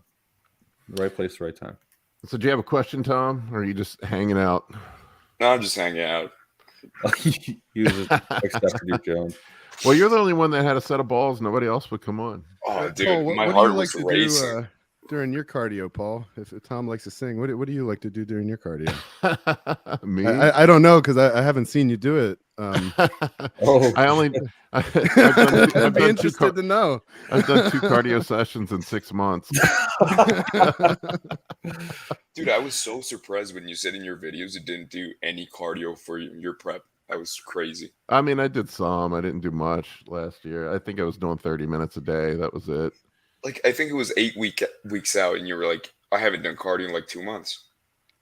The right place, the right time. So do you have a question, Tom, or are you just hanging out? No, I'm just hanging out. You just accepted your Jones. Well, you're the only one that had a set of balls. Nobody else would come on. Oh, dude, Paul, my what do heart you like was to racing. do during your cardio, Paul? If Tom likes to sing, what do you like to do during your cardio? Me? I don't know because I haven't seen you do it. Oh, I'd be interested to know. I've done 2 cardio sessions in 6 months. Dude, I was so surprised when you said in your videos you didn't do any cardio for your prep. That was crazy. I mean, I did some. I didn't do much last year. I think I was doing 30 minutes a day. That was it. Like, I think it was 8 weeks out, and you were like, I haven't done cardio in like 2 months.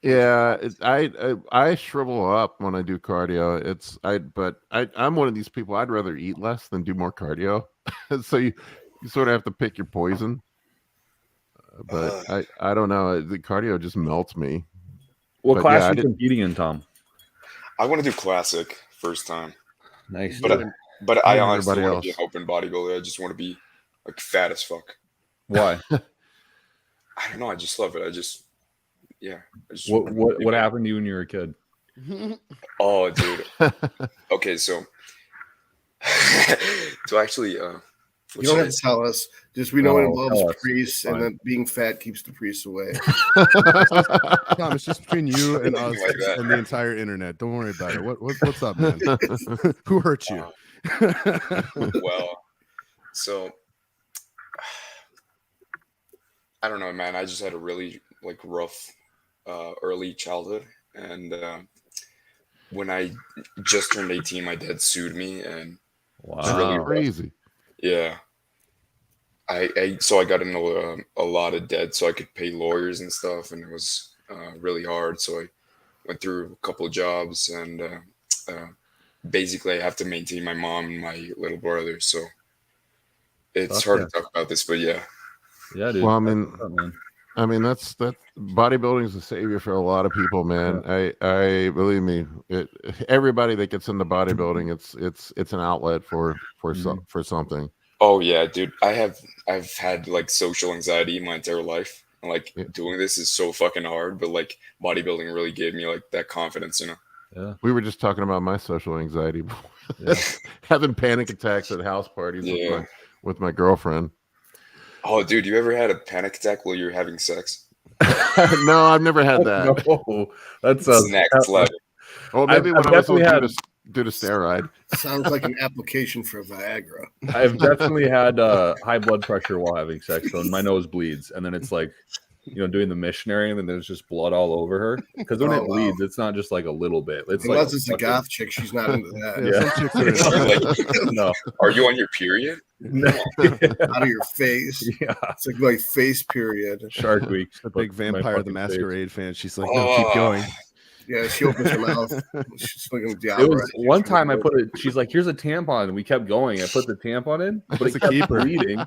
Yeah, I shrivel up when I do cardio. But I'm one of these people. I'd rather eat less than do more cardio. So you sort of have to pick your poison. But I don't know. The cardio just melts me. what But class yeah, I are you did- competing in, Tom? I want to do classic first time. Nice. But dude. I Yeah, honestly everybody want to be an open bodybuilder. I just want to be like fat as fuck. Why? I don't know. I just love it. I just What happened to you when you were a kid? Oh, dude. Okay, so to actually, You don't have to tell us. Just we know it Oh, involves tell us. priests, Fine. and then being fat keeps the priests away. Tom, it's just between you and us Like that. and the entire internet. Don't worry about it. What's up, man? Who hurt you? well, so I don't know, man. I just had a really like rough early childhood, and when I just turned 18, my dad sued me, and Wow. really rough. Crazy. yeah, so I got into a lot of debt, so I could pay lawyers and stuff, and it was really hard. So I went through a couple of jobs, and basically I have to maintain my mom and my little brother. So it's Fuck hard to talk about this, but yeah. Yeah, dude. Well, I mean, What's up, man? that's bodybuilding is a savior for a lot of people, man. I believe me, everybody that gets into bodybuilding, it's an outlet for something. Oh yeah, dude. I've had like social anxiety my entire life. And like doing this is so fucking hard, but like bodybuilding really gave me like that confidence, you know. Yeah. We were just talking about my social anxiety before. Yeah. Having panic attacks at house parties Yeah. with my girlfriend. Oh, dude, you ever had a panic attack while you're having sex? No, I've never had that. No, that's It's next level. Oh, maybe I've when I was definitely due to steroid. Sounds like an application for Viagra. I've definitely had high blood pressure while having sex, so my nose bleeds, and then it's like, doing the missionary, and then there's just blood all over her. Because when Oh, it wow. bleeds, it's not just like a little bit. It's Unless like it's a goth chick, she's not into that. Yeah, some chicks are Are you, into like, No, are you on your period? no. Out of your face. Yeah, It's like my face period. Shark Week. the big My Vampire the fucking face. Masquerade fan. She's like, no, keep going. Yeah, she opens her mouth. She's fucking It was one time I put it. She's like, "Here's a tampon," and we kept going. I put the tampon in, but it kept bleeding.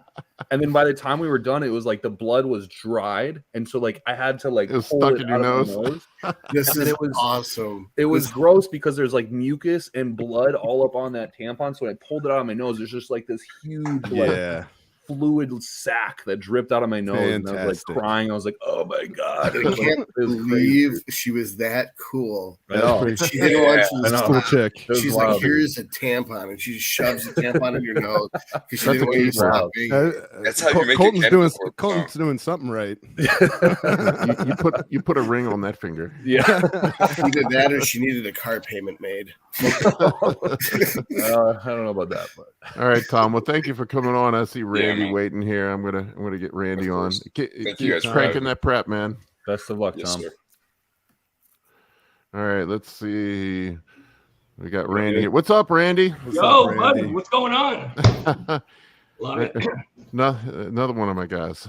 And then by the time we were done, it was like the blood was dried, and so like I had to like it was stuck in your nose. This is awesome. It was gross because there's like mucus and blood all up on that tampon. So when I pulled it out of my nose, there's just like this huge fluid sack that dripped out of my nose. Fantastic. And I was like crying. I was like, "Oh my god!" I can't believe she was that cool. I know. She didn't want you to cool chick. She's like, "Here's a tampon,and she just shoves the tampon in your nose because she didn't want you to stop being That's how you make Colton's doing something right. you put a ring on that finger. Yeah. Either that or she needed a car payment made. I don't know about that, but all right, Tom. Well, thank you for coming on. I see Randy waiting here. I'm gonna get Randy on. Thank you guys for cranking that prep, man. best of luck, Yes, Tom. sir. All right, let's see. We got Randy here. What's up, Randy? Yo, buddy, what's going on? Love it. No, another one of my guys.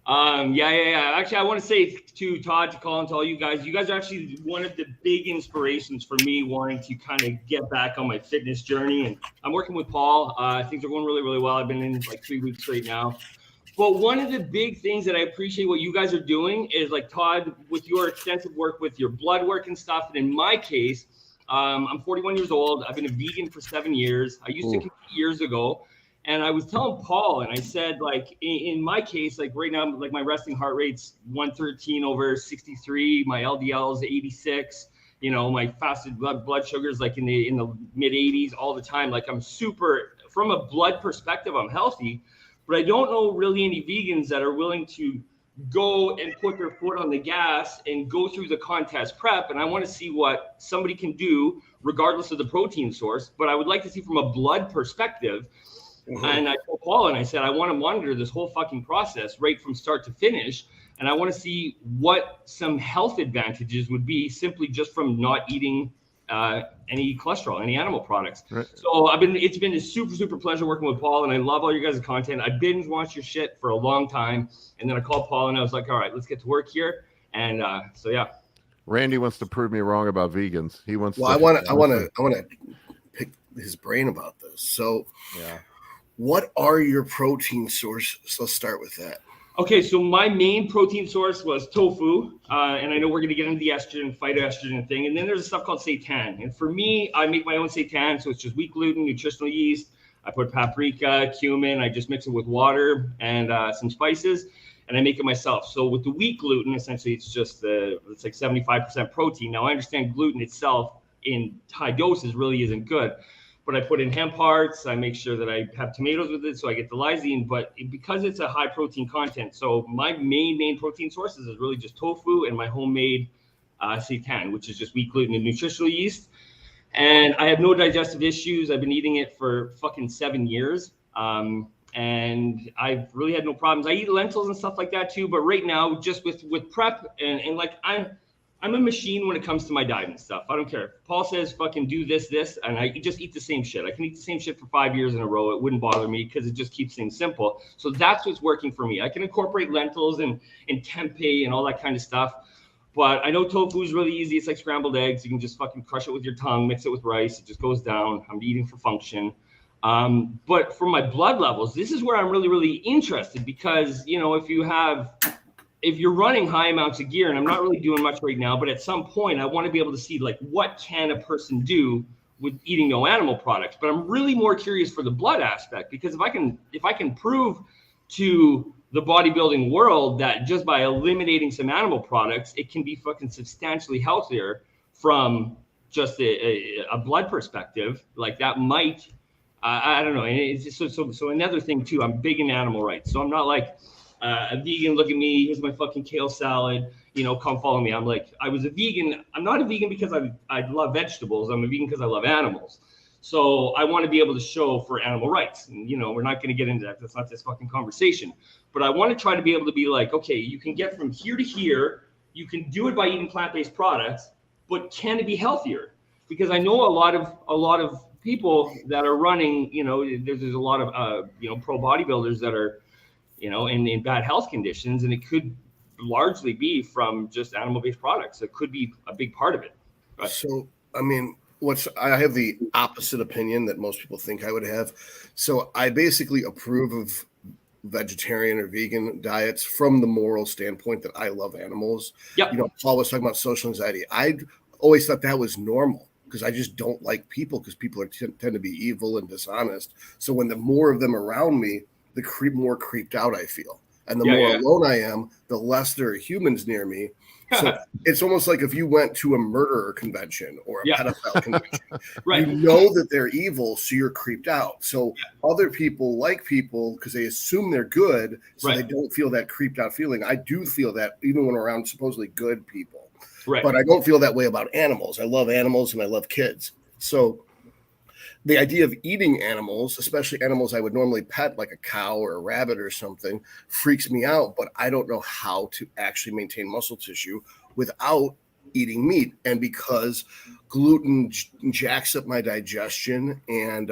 Yeah. Actually, I want to say to Todd, to Colin, to all you guys are actually one of the big inspirations for me wanting to kind of get back on my fitness journey. And I'm working with Paul. Things are going really, really well. I've been in like 3 weeks right now. But one of the big things that I appreciate what you guys are doing is like Todd, with your extensive work with your blood work and stuff. And in my case, I'm 41 years old. I've been a vegan for 7 years. I used to compete years ago. And I was telling Paul, and I said, like, in my case, like right now, like my resting heart rate's 113/63. My LDL is 86. You know, my fasted blood sugars like in the mid 80s all the time. Like I'm super, from a blood perspective, I'm healthy. But I don't know really any vegans that are willing to go and put their foot on the gas and go through the contest prep. And I want to see what somebody can do regardless of the protein source. But I would like to see from a blood perspective. And I told Paul, and I said, I want to monitor this whole fucking process right from start to finish. And I want to see what some health advantages would be simply just from not eating any cholesterol, any animal products. Right. So it's been a super, super pleasure working with Paul, and I love all your guys' content. I binge watched your shit for a long time. And then I called Paul and I was like, all right, let's get to work here. And so, yeah. Randy wants to prove me wrong about vegans. He wants I want to pick his brain about this. So yeah. What are your protein sources? Let's start with that. Okay, so my main protein source was tofu, and I know we're going to get into the estrogen, phytoestrogen thing, and then there's a stuff called seitan. And for me, I make my own seitan, so it's just wheat gluten, nutritional yeast. I put paprika, cumin, I just mix it with water and some spices, and I make it myself. So with the wheat gluten, essentially, it's like 75% protein. Now, I understand gluten itself in high doses really isn't good. But I put in hemp hearts. I make sure that I have tomatoes with it, so I get the lysine. But because it's a high protein content, so my main protein sources is really just tofu and my homemade seitan, which is just wheat gluten and nutritional yeast. And I have no digestive issues. I've been eating it for fucking 7 years, and I've really had no problems. I eat lentils and stuff like that too. But right now, just with prep and like I'm a machine when it comes to my diet and stuff. I don't care. Paul says fucking do this, and I just eat the same shit. I can eat the same shit for 5 years in a row. It wouldn't bother me because it just keeps things simple. So that's what's working for me. I can incorporate lentils and tempeh and all that kind of stuff. But I know tofu is really easy. It's like scrambled eggs. You can just fucking crush it with your tongue, mix it with rice. It just goes down. I'm eating for function. But for my blood levels, this is where I'm really, really interested because, you know, if you're running high amounts of gear, and I'm not really doing much right now, but at some point I want to be able to see like what can a person do with eating no animal products. But I'm really more curious for the blood aspect because if I can prove to the bodybuilding world that just by eliminating some animal products, it can be fucking substantially healthier from just a blood perspective, like that might, I don't know. And it's just, so another thing too, I'm big in animal rights. So I'm not like, a vegan, look at me, here's my fucking kale salad, you know, come follow me. I'm like, I was a vegan. I'm not a vegan because I love vegetables. I'm a vegan because I love animals. So I want to be able to show for animal rights. And, you know, we're not going to get into that. That's not this fucking conversation. But I want to try to be able to be like, okay, you can get from here to here. You can do it by eating plant-based products, but can it be healthier? Because I know a lot of people that are running, you know, there's a lot of, you know, pro bodybuilders that are, you know, in bad health conditions, and it could largely be from just animal-based products. It could be a big part of it. Right. So, I mean, I have the opposite opinion that most people think I would have. So I basically approve of vegetarian or vegan diets from the moral standpoint that I love animals. Yep. You know, Paul was talking about social anxiety. I always thought that was normal because I just don't like people because people tend to be evil and dishonest. So when the more of them around me, the more creeped out I feel. And the more alone I am, the less there are humans near me. So it's almost like if you went to a murderer convention or a pedophile convention, Right. you know that they're evil, so you're creeped out. So other people like people because they assume they're good, so they don't feel that creeped out feeling. I do feel that even when around supposedly good people. Right. But I don't feel that way about animals. I love animals and I love kids. So the idea of eating animals, especially animals I would normally pet, like a cow or a rabbit or something, freaks me out. But I don't know how to actually maintain muscle tissue without eating meat. And because gluten jacks up my digestion, and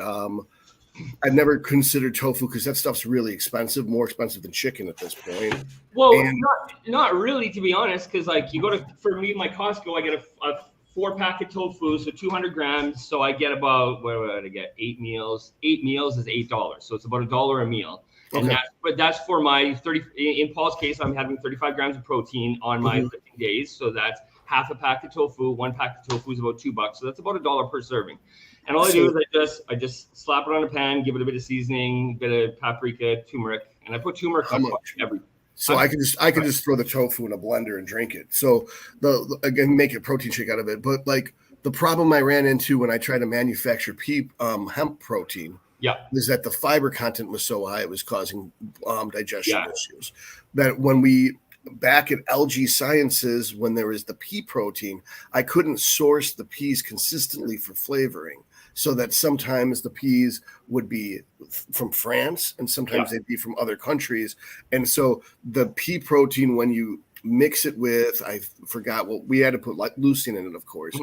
I've never considered tofu because that stuff's really expensive, more expensive than chicken at this point. Well, not really, to be honest, because like you go to, for me, my Costco, I get a 4-pack of tofu, so 200 grams. So I get about, what did I get? 8 meals. 8 meals is $8. So it's about $1 a meal. And that's for my 30, in Paul's case, I'm having 35 grams of protein on my 15 days. So that's half a pack of tofu. 1 pack of tofu is about $2. So that's about $1 per serving. And all I do is I just slap it on a pan, give it a bit of seasoning, a bit of paprika, turmeric, and I put turmeric every. So I can just throw the tofu in a blender and drink it. So again, make a protein shake out of it. But like the problem I ran into when I tried to manufacture hemp protein, is that the fiber content was so high it was causing digestion issues. That when back at LG Sciences, when there was the pea protein, I couldn't source the peas consistently for flavoring. So that sometimes the peas would be from France and sometimes they'd be from other countries. And so the pea protein, when you mix it with, I forgot what we had to put, like leucine in it, of course.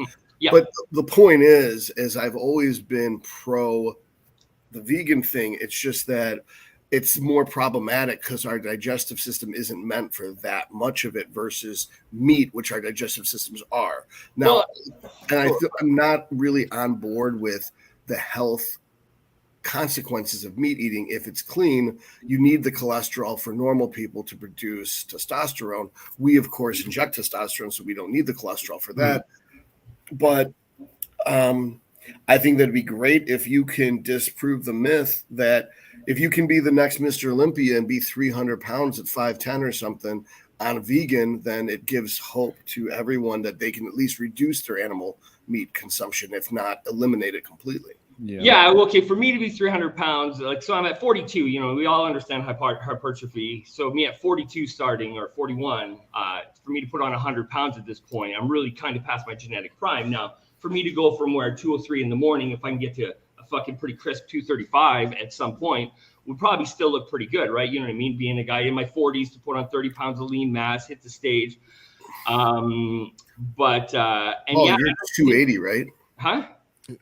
But the point is I've always been pro the vegan thing. It's just that it's more problematic because our digestive system isn't meant for that much of it versus meat, which our digestive systems are. Now, I'm not really on board with the health consequences of meat eating. If it's clean, you need the cholesterol for normal people to produce testosterone. We, of course, inject testosterone, so we don't need the cholesterol for that. But I think that'd be great if you can disprove the myth that if you can be the next Mr. Olympia and be 300 pounds at 5'10" or something on a vegan, then it gives hope to everyone that they can at least reduce their animal meat consumption, if not eliminate it completely. Okay. For me to be 300 pounds, like, so I'm at 42, you know, we all understand hypertrophy. So me at 42 starting or 41, for me to put on 100 pounds at this point, I'm really kind of past my genetic prime. Now, for me to go from where 203 in the morning, if I can get to a fucking pretty crisp 235 at some point, would probably still look pretty good, right? You know what I mean? Being a guy in my 40s to put on 30 pounds of lean mass, hit the stage. You're 280, right? Huh?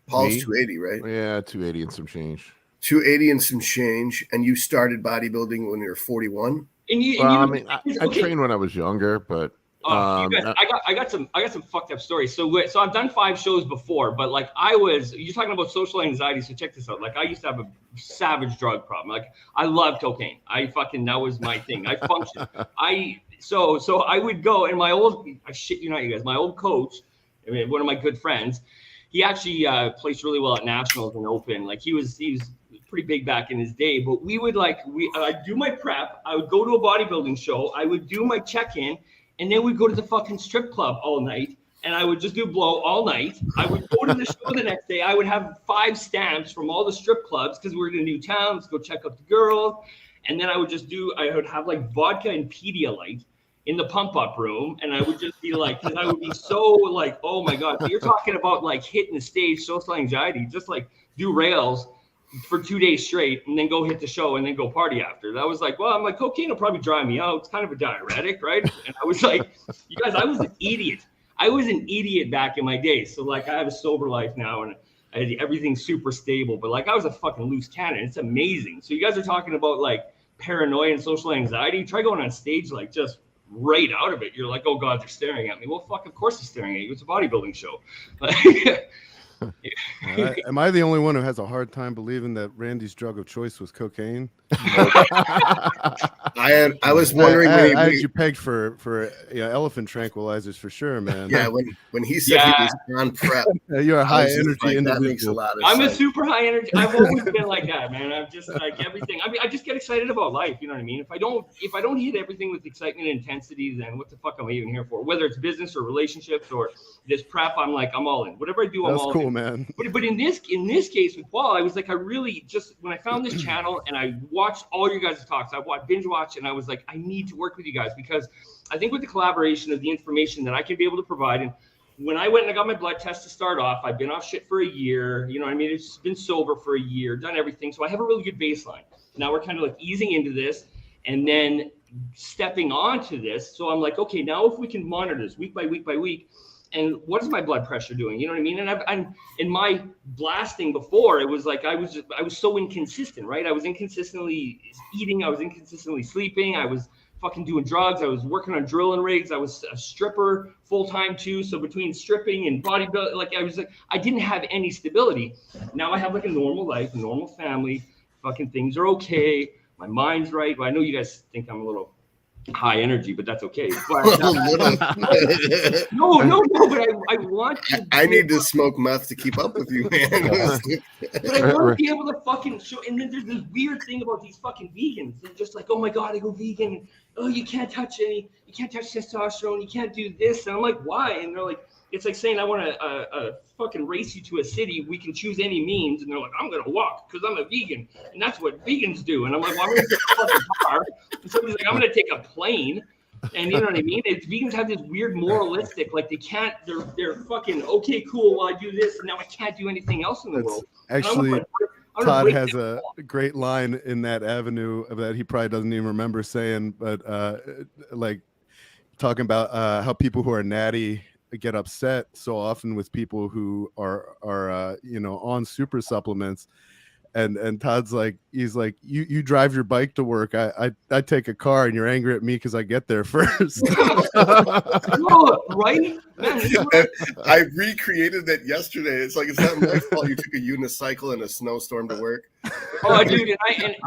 Paul's 280, right? Yeah, 280 and some change. 280 and some change, and you started bodybuilding when you were 41. I trained when I was younger, but you guys, I got some fucked up stories. So I've done 5 shows before, but like you're talking about social anxiety. So check this out. Like I used to have a savage drug problem. Like I love cocaine. That was my thing. I functioned. So I would go, and I shit you not, you guys, my old coach, I mean, one of my good friends, he actually placed really well at nationals and open. Like he was pretty big back in his day, but I'd do my prep. I would go to a bodybuilding show. I would do my check-in. And then we'd go to the fucking strip club all night, and I would just do blow all night. I would go to the show the next day. I would have 5 stamps from all the strip clubs because we were in a new town to go check out the girls. And then I would have like vodka and Pedialyte in the pump-up room, and I would just be like, because I would be so like, oh my God. So you're talking about like hitting the stage, social anxiety, just like do rails for 2 days straight and then go hit the show and then go party after. That was like, well, I'm like, cocaine will probably dry me out. It's kind of a diuretic, right? And I was like, you guys, I was an idiot. I was an idiot back in my day. So like I have a sober life now and everything's super stable, but like I was a fucking loose cannon. It's amazing. So you guys are talking about like paranoia and social anxiety. Try going on stage like just right out of it. You're like, oh God, they're staring at me. Well, fuck, of course they're staring at you. It's a bodybuilding show. Am I the only one who has a hard time believing that Randy's drug of choice was cocaine? I was wondering I when had you pegged for elephant tranquilizers for sure, man. Yeah, when he said he was on prep, you're a high energy like, individual. that makes a lot of I'm sense. a super high energy. I've always been like that, man. I'm just like everything. I mean, I just get excited about life. You know what I mean? If I don't hit everything with excitement and intensity, then what the fuck am I even here for? Whether it's business or relationships or this prep, I'm all in. Whatever I do, I'm all in. That's cool, man. But in this case with Paul, I was like, I really just, when I found this channel and I watched all your guys' talks, I binge watched, and I was like, I need to work with you guys, because I think with the collaboration of the information that I can be able to provide, and when I went and I got my blood test to start off, I've been off shit for a year, you know what I mean? It's been sober for a year, done everything. So I have a really good baseline. Now we're kind of like easing into this and then stepping onto this. So I'm like, okay, now if we can monitor this week by week by week, and what is my blood pressure doing? You know what I mean? And I'm in my blasting before, it was like I was so inconsistent, right? I was inconsistently eating, I was inconsistently sleeping, I was fucking doing drugs, I was working on drilling rigs, I was a stripper full time too. So between stripping and bodybuilding, like I didn't have any stability. Now I have like a normal life, a normal family, fucking things are okay, my mind's right. Well, I know you guys think I'm a little high energy, but that's okay. But, no, but I want to. I need to smoke meth to keep up with you, man. But I want to be able to fucking show. And then there's this weird thing about these fucking vegans. They're just like, oh my God, I go vegan. Oh, you can't touch testosterone. You can't do this. And I'm like, why? And they're like, it's like saying I want to fucking race you to a city. We can choose any means. And they're like, I'm going to walk because I'm a vegan. And that's what vegans do. And I'm like, well, I'm going to take a fucking car. And somebody's like, I'm going to take a plane. And you know what I mean? Vegans have this weird moralistic, like they can't, they're fucking, okay, cool, well, I do this. And now I can't do anything else in the world. Actually, Todd has a great line in that avenue that he probably doesn't even remember saying, but like talking about how people who are natty get upset so often with people who are on super supplements, and Todd's like, he's like, you drive your bike to work, I take a car and you're angry at me because I get there first. No, right? I recreated that yesterday. It's like, it's not my fault you took a unicycle in a snowstorm to work. Oh, dude, and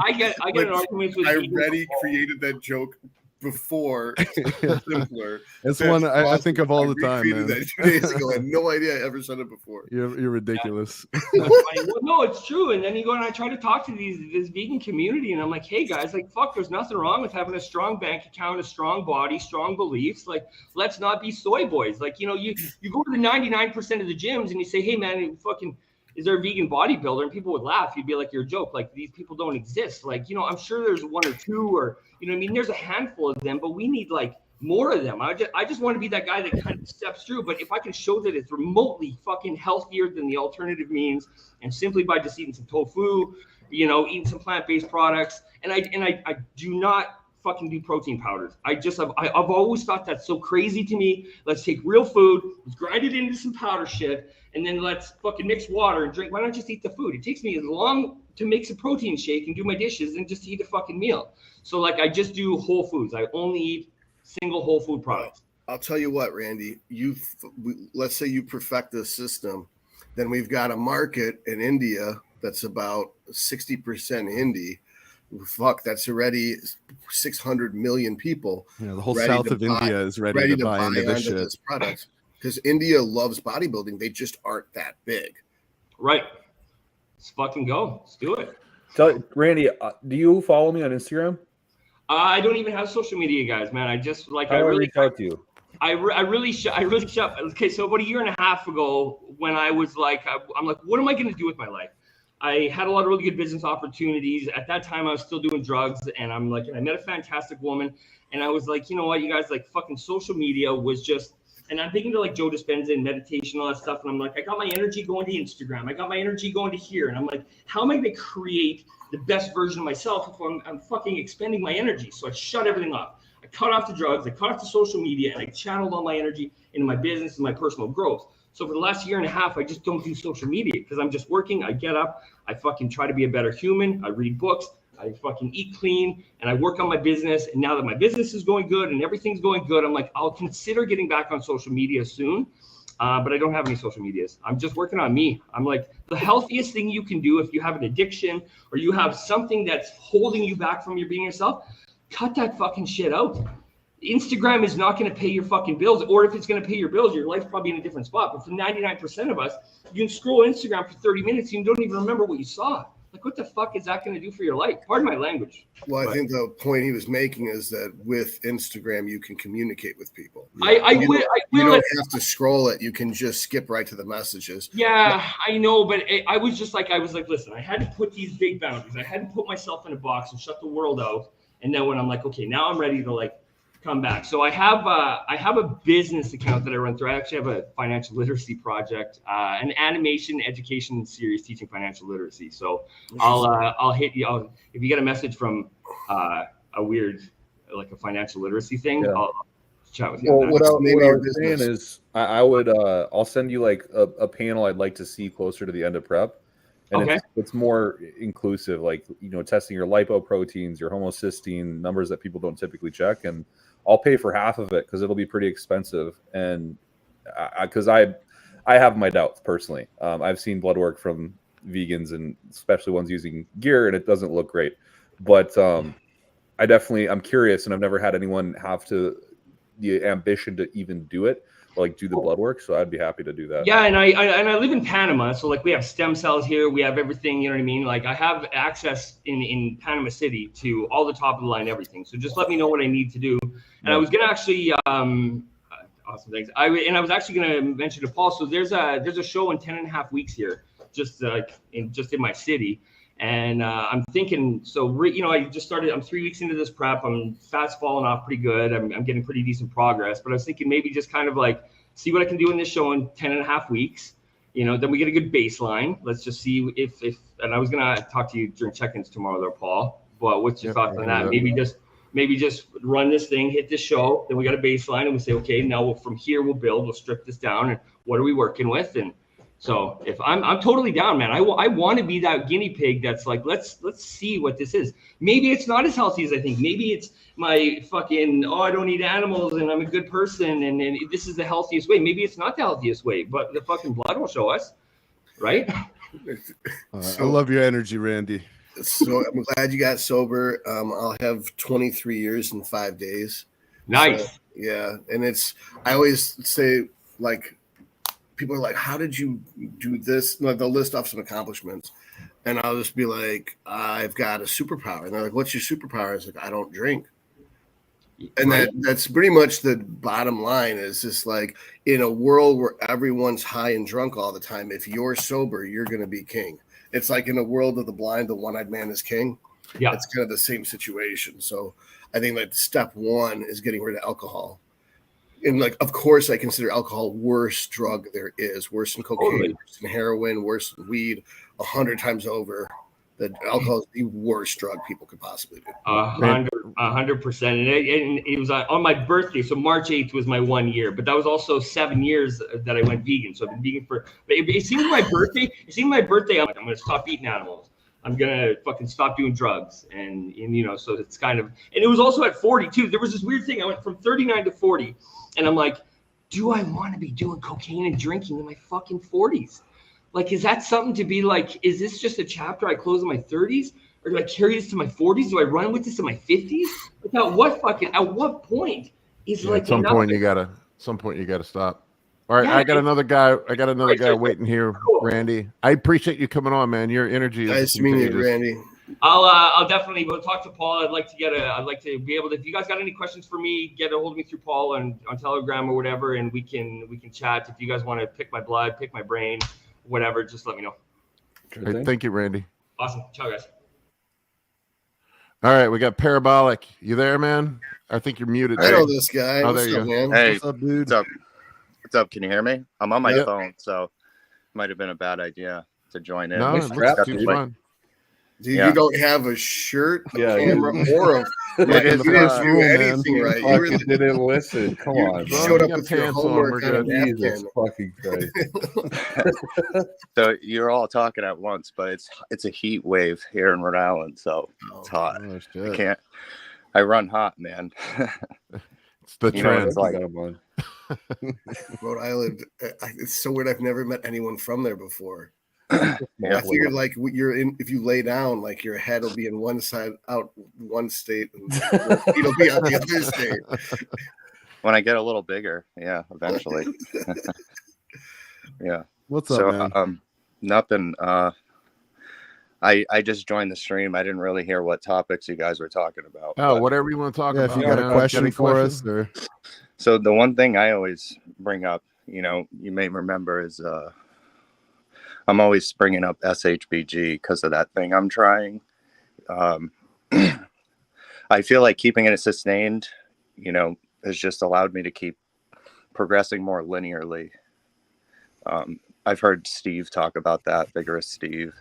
I get an argument with I already created that joke before. Simpler. It's one I think of all the time, man. That 2 days ago. I had no idea I ever said it before. You're ridiculous. Well, no, it's true. And then you go and I try to talk to this vegan community, and I'm like, hey guys, like, fuck, there's nothing wrong with having a strong bank account, a strong body, strong beliefs. Like, let's not be soy boys. Like, you go to the 99% of the gyms and you say, hey man, fucking, is there a vegan bodybuilder? And people would laugh. You'd be like, you're a joke. Like, these people don't exist. Like, I'm sure there's one or two, or, you know what I mean? There's a handful of them, but we need like more of them. I just want to be that guy that kind of steps through. But if I can show that it's remotely fucking healthier than the alternative means, and simply by just eating some tofu, eating some plant-based products, and I do not fucking do protein powders. I've always thought that's so crazy to me. Let's take real food, let's grind it into some powder shit, and then let's fucking mix water and drink. Why not just eat the food? It takes me as long to make a protein shake and do my dishes than just to eat a fucking meal. So like, I just do whole foods. I only eat single whole food products. I'll tell you what, Randy, let's say you perfect this system, then we've got a market in India that's about 60% Hindi. Fuck, that's already 600 million people. Yeah, the whole south of India is ready to buy into this shit. Product, because India loves bodybuilding. They just aren't that big. Right. Let's fucking go. Let's do it. So, Randy, do you follow me on Instagram? I don't even have social media, guys, man. I just like, I really reach out to you. I really okay, so about a year and a half ago, when I was like, I'm like, what am I going to do with my life? I had a lot of really good business opportunities. At that time, I was still doing drugs, and I met a fantastic woman, and I was like, you know what, you guys, like, fucking social media was just, and I'm thinking to like Joe Dispenza and meditation, all that stuff, and I'm like, I got my energy going to Instagram, I got my energy going to here, and I'm like, how am I going to create the best version of myself if I'm fucking expending my energy? So I shut everything off. I cut off the drugs, I cut off the social media, and I channeled all my energy into my business and my personal growth. So for the last year and a half, I just don't do social media because I'm just working. I get up, I fucking try to be a better human. I read books, I fucking eat clean, and I work on my business. And now that my business is going good and everything's going good, I'm like, I'll consider getting back on social media soon. But I don't have any social medias. I'm just working on me. I'm like, the healthiest thing you can do if you have an addiction or you have something that's holding you back from your being yourself, cut that fucking shit out. Instagram is not going to pay your fucking bills, or if it's going to pay your bills, your life's probably in a different spot. But for 99% of us, you can scroll Instagram for 30 minutes and you don't even remember what you saw. Like, what the fuck is that going to do for your life? Pardon my language. Well, I think the point he was making is that with Instagram, you can communicate with people. You don't have to scroll it. You can just skip right to the messages. Yeah, I know. But I was like, listen, I had to put these big boundaries. I had to put myself in a box and shut the world out. And then when I'm like, okay, now I'm ready to like come back. So I have a business account that I run through. I actually have a financial literacy project, an animation education series teaching financial literacy. So I'll hit you. If you get a message from a weird, like a financial literacy thing, I'll chat with you. Well, what I was saying is I'll send you like a panel I'd like to see closer to the end of prep. And it's more inclusive, like, you know, testing your lipoproteins, your homocysteine, numbers that people don't typically check. And I'll pay for half of it because it'll be pretty expensive. And because I have my doubts personally. I've seen blood work from vegans, and especially ones using gear, and it doesn't look great. But I'm curious, and I've never had anyone have the ambition to even do it, like do the blood work. So I'd be happy to do that. Yeah, and I live in Panama, so like we have stem cells here, we have everything, you know what I mean? Like I have access in Panama City to all the top of the line everything. So just let me know what I need to do. And I was gonna actually awesome, thanks. I was actually gonna mention to Paul. So there's a show in 10.5 weeks here, just in my city. And I'm thinking, I just started, I'm 3 weeks into this prep. I'm fast falling off pretty good. I'm getting pretty decent progress, but I was thinking maybe just kind of like see what I can do in this show in 10.5 weeks. You know, then we get a good baseline. Let's just see if and I was going to talk to you during check-ins tomorrow there, Paul, but what's your thoughts on that? Maybe just run this thing, hit this show. Then we got a baseline and we say, okay, now from here we'll build, we'll strip this down. And what are we working with? And so if I'm totally down, man. I want to be that guinea pig that's like, let's see what this is. Maybe it's not as healthy as I think. Maybe it's my fucking, I don't eat animals and I'm a good person and this is the healthiest way. Maybe it's not the healthiest way, but the fucking blood will show us, right? I love your energy, Randy. So I'm glad you got sober. I'll have 23 years in 5 days. Nice. So, yeah, and I always say, like, people are like, how did you do this? Like, they'll list off some accomplishments. And I'll just be like, I've got a superpower. And they're like, what's your superpower? It's like, I don't drink. And that's pretty much the bottom line is just like, in a world where everyone's high and drunk all the time, if you're sober, you're going to be king. It's like in a world of the blind, the one-eyed man is king. Yeah. It's kind of the same situation. So I think like step one is getting rid of alcohol. And like, of course, I consider alcohol worst drug there is, worse than cocaine, worse than heroin, worse than weed, 100 times over. That alcohol is the worst drug people could possibly do. 100%. And it was on my birthday. So March 8th was my 1 year, but that was also 7 years that I went vegan. So I've been vegan for, it seemed my birthday, I'm like, I'm going to stop eating animals. I'm going to fucking stop doing drugs. And, you know, so it's kind of, and it was also at 40 too. There was this weird thing. I went from 39 to 40 and I'm like, do I want to be doing cocaine and drinking in my fucking 40s? Like, is that something to be like, is this just a chapter I close in my 30s? Or do I carry this to my 40s? Do I run with this in my 50s? Like, at what point is like, at some point you gotta stop. All right, I got another guy waiting here, Randy. I appreciate you coming on, man. Your energy is nice meeting you, Randy. I'll definitely talk to Paul. I'd like to be able to, if you guys got any questions for me, get a hold of me through Paul on Telegram or whatever, and we can chat. If you guys want to pick my blood, pick my brain, whatever, just let me know. Right, thank you, Randy. Awesome. Ciao, guys. All right, we got Parabolic. You there, man? I think you're muted. I know this guy. Oh, there you go. Man? Hey, What's up, dude? What's up? Can you hear me? I'm on my phone, so it might have been a bad idea to join in. No, it looks too fun. Dude, Yeah. you don't have a shirt, a Yeah, camera, or a. It is, you didn't uh, do anything right. You, Fucking didn't listen. Come you on, showed man. up got with your pants on, homework we're on a good. Jesus napkin. fucking Christ. So you're all talking at once, but it's a heat wave here in Rhode Island, so it's hot. Oh, I shit. can't. I run hot, man. It's the You know what trend. it's like. Rhode Island. It's so weird. I've never met anyone from there before. Yeah. I figured like you're in. If you lay down, like your head will be in one side, out one state, and your feet will be out the other state. When I get a little bigger, yeah, eventually. Yeah. What's up, So man? nothing. I just joined the stream. I didn't really hear what topics you guys were talking about. Oh, but- whatever you want to talk Yeah, about. if you got man. a question Any for questions? us, or So the one thing I always bring up, you may remember, is I'm always bringing up SHBG because of that thing I'm trying. I feel like keeping it sustained, has just allowed me to keep progressing more linearly. I've heard Steve talk about that, Vigorous Steve.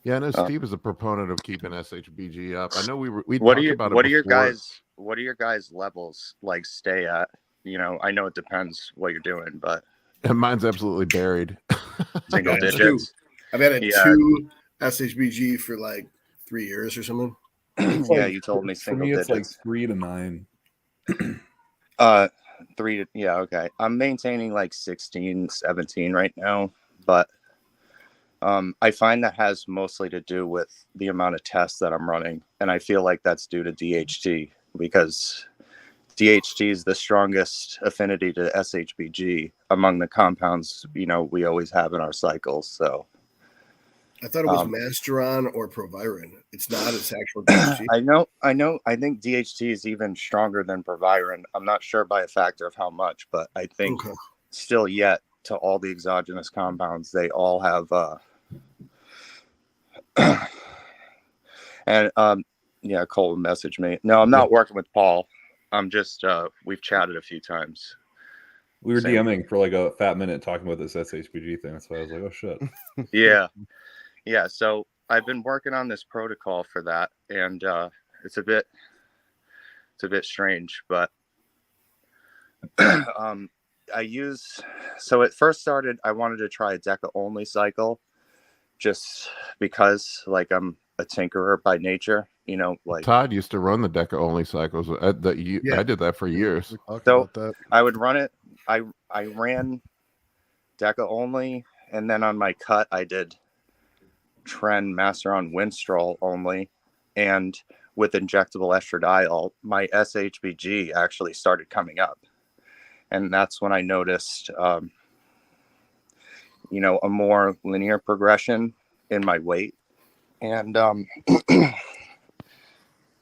Yeah, I know Steve is a proponent of keeping SHBG up. I know we What talked do you about it what are your before. guys what are your guys levels like stay at? I know it depends what you're doing, but And mine's absolutely buried. single Yeah, digits. I've had a Yeah. 2 SHBG for like 3 years or something. Yeah, you told me for single me, it's like digits. 3 to 9. 3 to, yeah, okay. I'm maintaining like 16, 17 right now, but I find that has mostly to do with the amount of tests that I'm running, and I feel like that's due to DHT because DHT is the strongest affinity to SHBG among the compounds we always have in our cycles. So I thought it was Masteron or Proviron. It's not. It's actual DHT. I know. I think DHT is even stronger than Proviron. I'm not sure by a factor of how much, but I think Okay. still yet to all the exogenous compounds, they all have and yeah, Colton messaged me. No, I'm not working with Paul. I'm just we've chatted a few times. We were Same. DMing for like a fat minute talking about this SHBG thing. That's why I was like, oh shit. Yeah. So I've been working on this protocol for that, and it's a bit strange, but so it first started, I wanted to try a Deca only cycle just because like I'm a tinkerer by nature, like Todd used to run the Deca only cycles. I did that for years. we talked So- about that. I would run it. I ran Deca only, and then on my cut I did Tren Masteron Winstrol only, and with injectable estradiol, my SHBG actually started coming up, and that's when I noticed, a more linear progression in my weight, and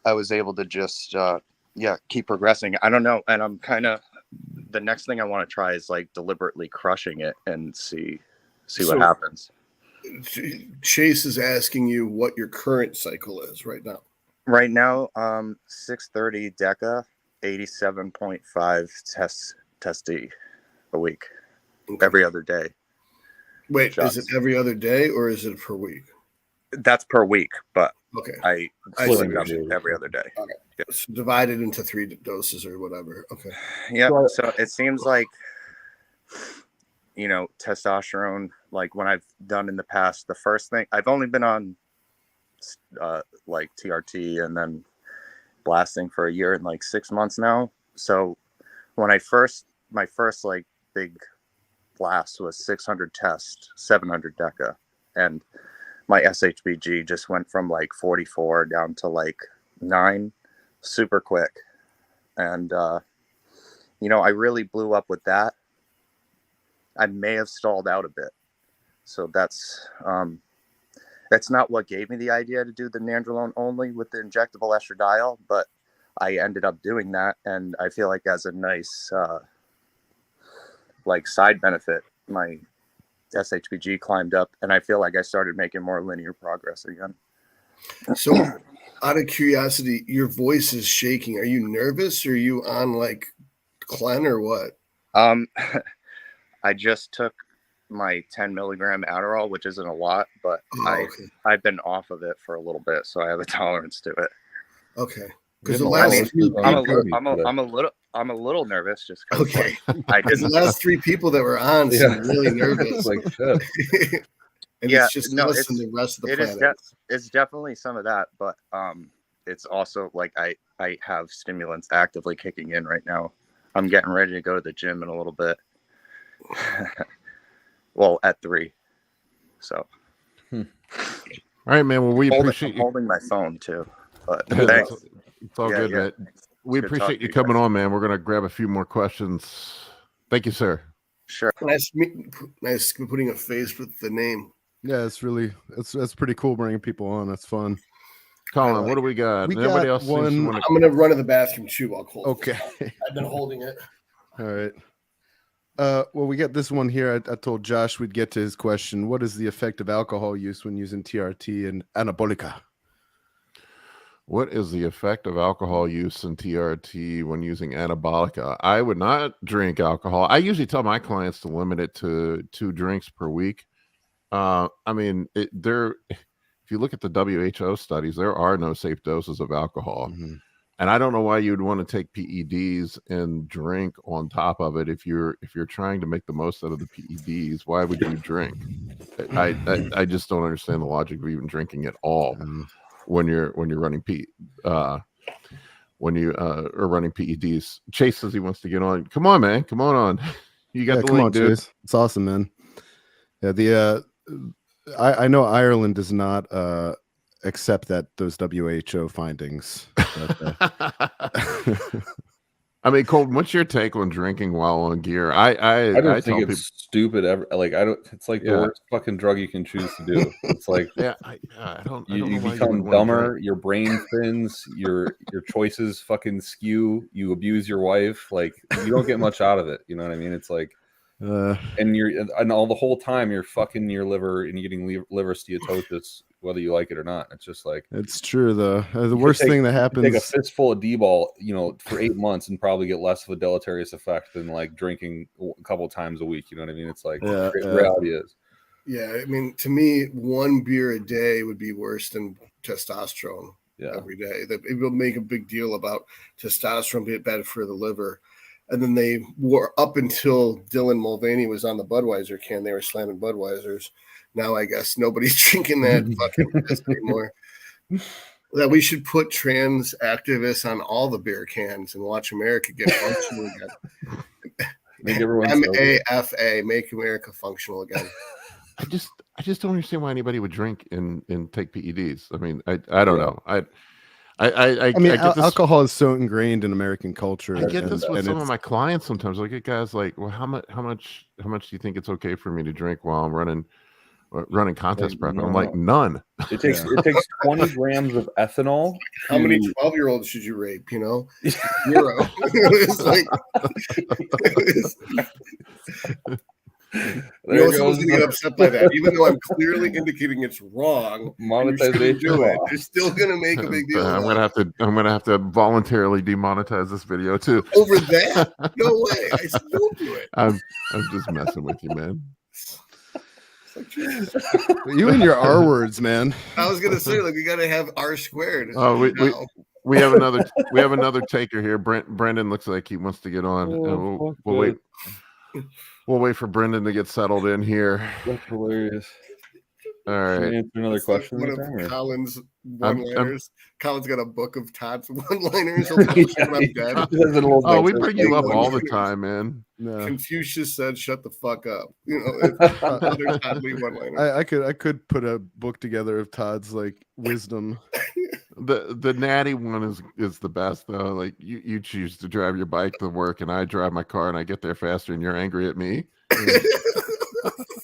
I was able to just keep progressing. I don't know, and I'm kind of the next thing I want to try is like deliberately crushing it and see what happens. Chase is asking you what your current cycle is right now. Right now, 630 Deca, 87.5 testy a week, every other day. Wait, shots. is it every other day or is it per week? That's per week, but Okay. I Split split it up every other day. It's divided into 3 doses or whatever. Okay. Yeah. So it seems like, testosterone, like when I've done in the past, the first thing I've only been on like TRT and then blasting for a year and like 6 months now. So when my first like big blast was 600 test, 700 Deca, and my SHBG just went from like 44 down to like 9 super quick. And, I really blew up with that. I may have stalled out a bit. So that's not what gave me the idea to do the nandrolone only with the injectable estradiol, but I ended up doing that. And I feel like as a nice, like side benefit, my SHBG climbed up, and I feel like I started making more linear progress again. So, out of curiosity, your voice is shaking. Are you nervous? Or are you on like Clen or what? I just took my 10 milligram Adderall, which isn't a lot, but okay. I've been off of it for a little bit, so I have a tolerance to it. Okay. Because Yeah, the no, last I mean, three I'm a little nervous just because okay. I Because the didn't. last 3 people that were on Yeah. seemed really nervous. It's like shit. And Yeah, it's just no, us and the rest of the It is planet. it's definitely some of that, but it's also like I have stimulants actively kicking in right now. I'm getting ready to go to the gym in a little bit. Well, at 3. So All right, man. Well, we appreciate I'm you. holding my phone too. But Yeah, thanks. It's all good, man. We Good talking appreciate to you you coming guys. on, man. We're gonna grab a few more questions. Thank you, sir. Sure. Nice putting a face with the name. Yeah, that's pretty cool bringing people on. That's fun. Colin, what do we got? We Nobody got else seems to one- want to. I'm gonna run to the bathroom too. I'll hold. Okay. I've been holding it. All right. Well, we got this one here. I told Josh we'd get to his question. What is the effect of alcohol use when using TRT and anabolica? What is the effect of alcohol use in TRT when using anabolica? I would not drink alcohol. I usually tell my clients to limit it to 2 drinks per week. I mean, if you look at the WHO studies, there are no safe doses of alcohol. Mm-hmm. And I don't know why you'd want to take PEDs and drink on top of it. If you're trying to make the most out of the PEDs, why would you drink? I just don't understand the logic of even drinking at all when you're running are running PEDs. Chase says he wants to get on. Come on, man. Come on. You got the link, dude. Chase. It's awesome, man. Yeah, I know Ireland does not accept those WHO findings. But, I mean, Colton, what's your take on drinking while on gear? I don't think tell it's stupid ever. Like it's like the worst fucking drug you can choose to do. It's like I don't you know why become would wanna dumber, drink. your brain thins, your choices fucking skew, you abuse your wife, like you don't get much out of it. You know what I mean? It's like and all the whole time you're fucking your liver and you're getting liver steatosis, whether you like it or not. It's just like it's true though. The worst thing that happens. Take a fistful of D-ball, for 8 months and probably get less of a deleterious effect than like drinking a couple times a week. You know what I mean? It's like reality is. Yeah, I mean, to me, 1 beer a day would be worse than testosterone every day. It will make a big deal about testosterone being bad for the liver. And then they were up until Dylan Mulvaney was on the Budweiser can. They were slamming Budweisers. Now I guess nobody's drinking that fucking piss anymore. That we should put trans activists on all the beer cans and watch America get functional again. Make everyone MAFA, make America functional again. I just don't understand why anybody would drink and take PEDs. I mean, I don't know. I mean, get this, alcohol is so ingrained in American culture. I get this with some of my clients sometimes. Like, guys, like, well, how much do you think it's okay for me to drink while I'm running contest prep? And I'm like, none. It takes 20 grams of ethanol. How many 12-year-olds should you rape? 0. It's like someone's gonna get upset by that, even though I'm clearly indicating it's wrong. Monetization. They're still gonna make a big deal. I'm gonna have to voluntarily demonetize this video too. Over that? No way. I said don't do it. I'm just messing with you, man. You and your R words, man. I was gonna say, like, we gotta have R squared. Oh, we have another taker here. Brendan looks like he wants to get on. We'll wait. We'll wait for Brendan to get settled in here. That's hilarious. All right. Answer another question. One of Colin's I'm- one-liners. Colin's got a book of Todd's one-liners. When I'm dead. Oh, we bring you up all the time, man. No. Confucius said, "Shut the fuck up." It's other Todd Lee one-liners. I could put a book together of Todd's like wisdom. The natty one is the best though. Like you choose to drive your bike to work, and I drive my car, and I get there faster, and you're angry at me.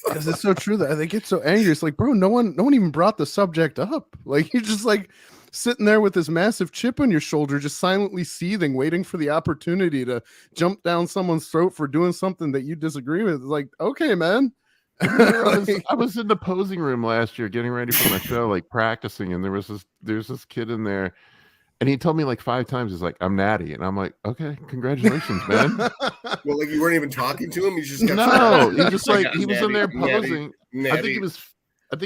Because it's so true that they get so angry. It's like, bro, no one even brought the subject up. Like you're just like sitting there with this massive chip on your shoulder, just silently seething, waiting for the opportunity to jump down someone's throat for doing something that you disagree with. It's like, okay, man. I was in the posing room last year getting ready for my show, like practicing, and there's this kid in there, And he told me like 5 times, he's like, I'm natty. And I'm like, okay, congratulations, man. Well, like you weren't even talking to him. You just got No, he just like Yeah, he was in there natty, posing. I think natty.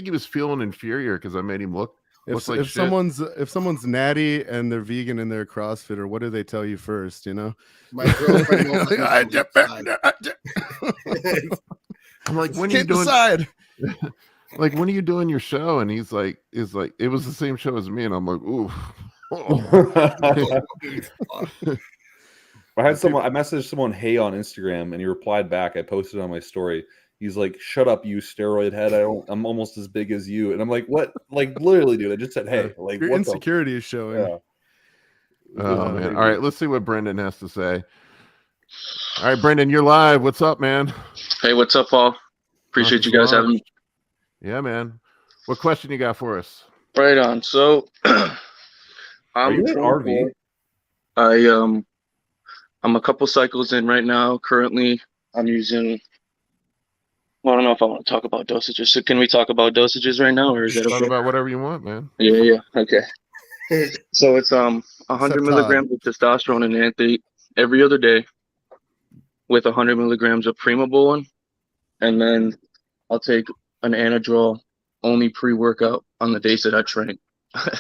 he was feeling inferior because I made him look like if shit. someone's natty and they're vegan and they're CrossFitter, what do they tell you first? You know, My girlfriend knows I'm like, when are you can't doing? decide. Like, when are you doing your show? And he's like, it was the same show as me. And I'm like, ooh. I messaged someone, hey, on Instagram, and he replied back. I posted on my story. He's like, shut up, you steroid head. I'm almost as big as you. And I'm like, what? Like, literally, dude, I just said, hey, like, Your what insecurity is showing. Yeah. Oh, man. All right, let's see what Brendan has to say. All right, Brendan, you're live. What's up, man? Hey, what's up, Paul? Appreciate you guys having me. Yeah, man. What question you got for us? Right on. So, Are you an RV? I'm a couple cycles in right now. Currently, I'm using. Well, I don't know if I want to talk about dosages. So, can we talk about dosages right now, or is that Talk okay? about whatever you want, man. Yeah. Okay. So it's 100 Todd. milligrams of testosterone and anthrate every other day, with 100 milligrams of Primobolan, and then I'll take an Anadrol only pre-workout on the days that I train. Okay.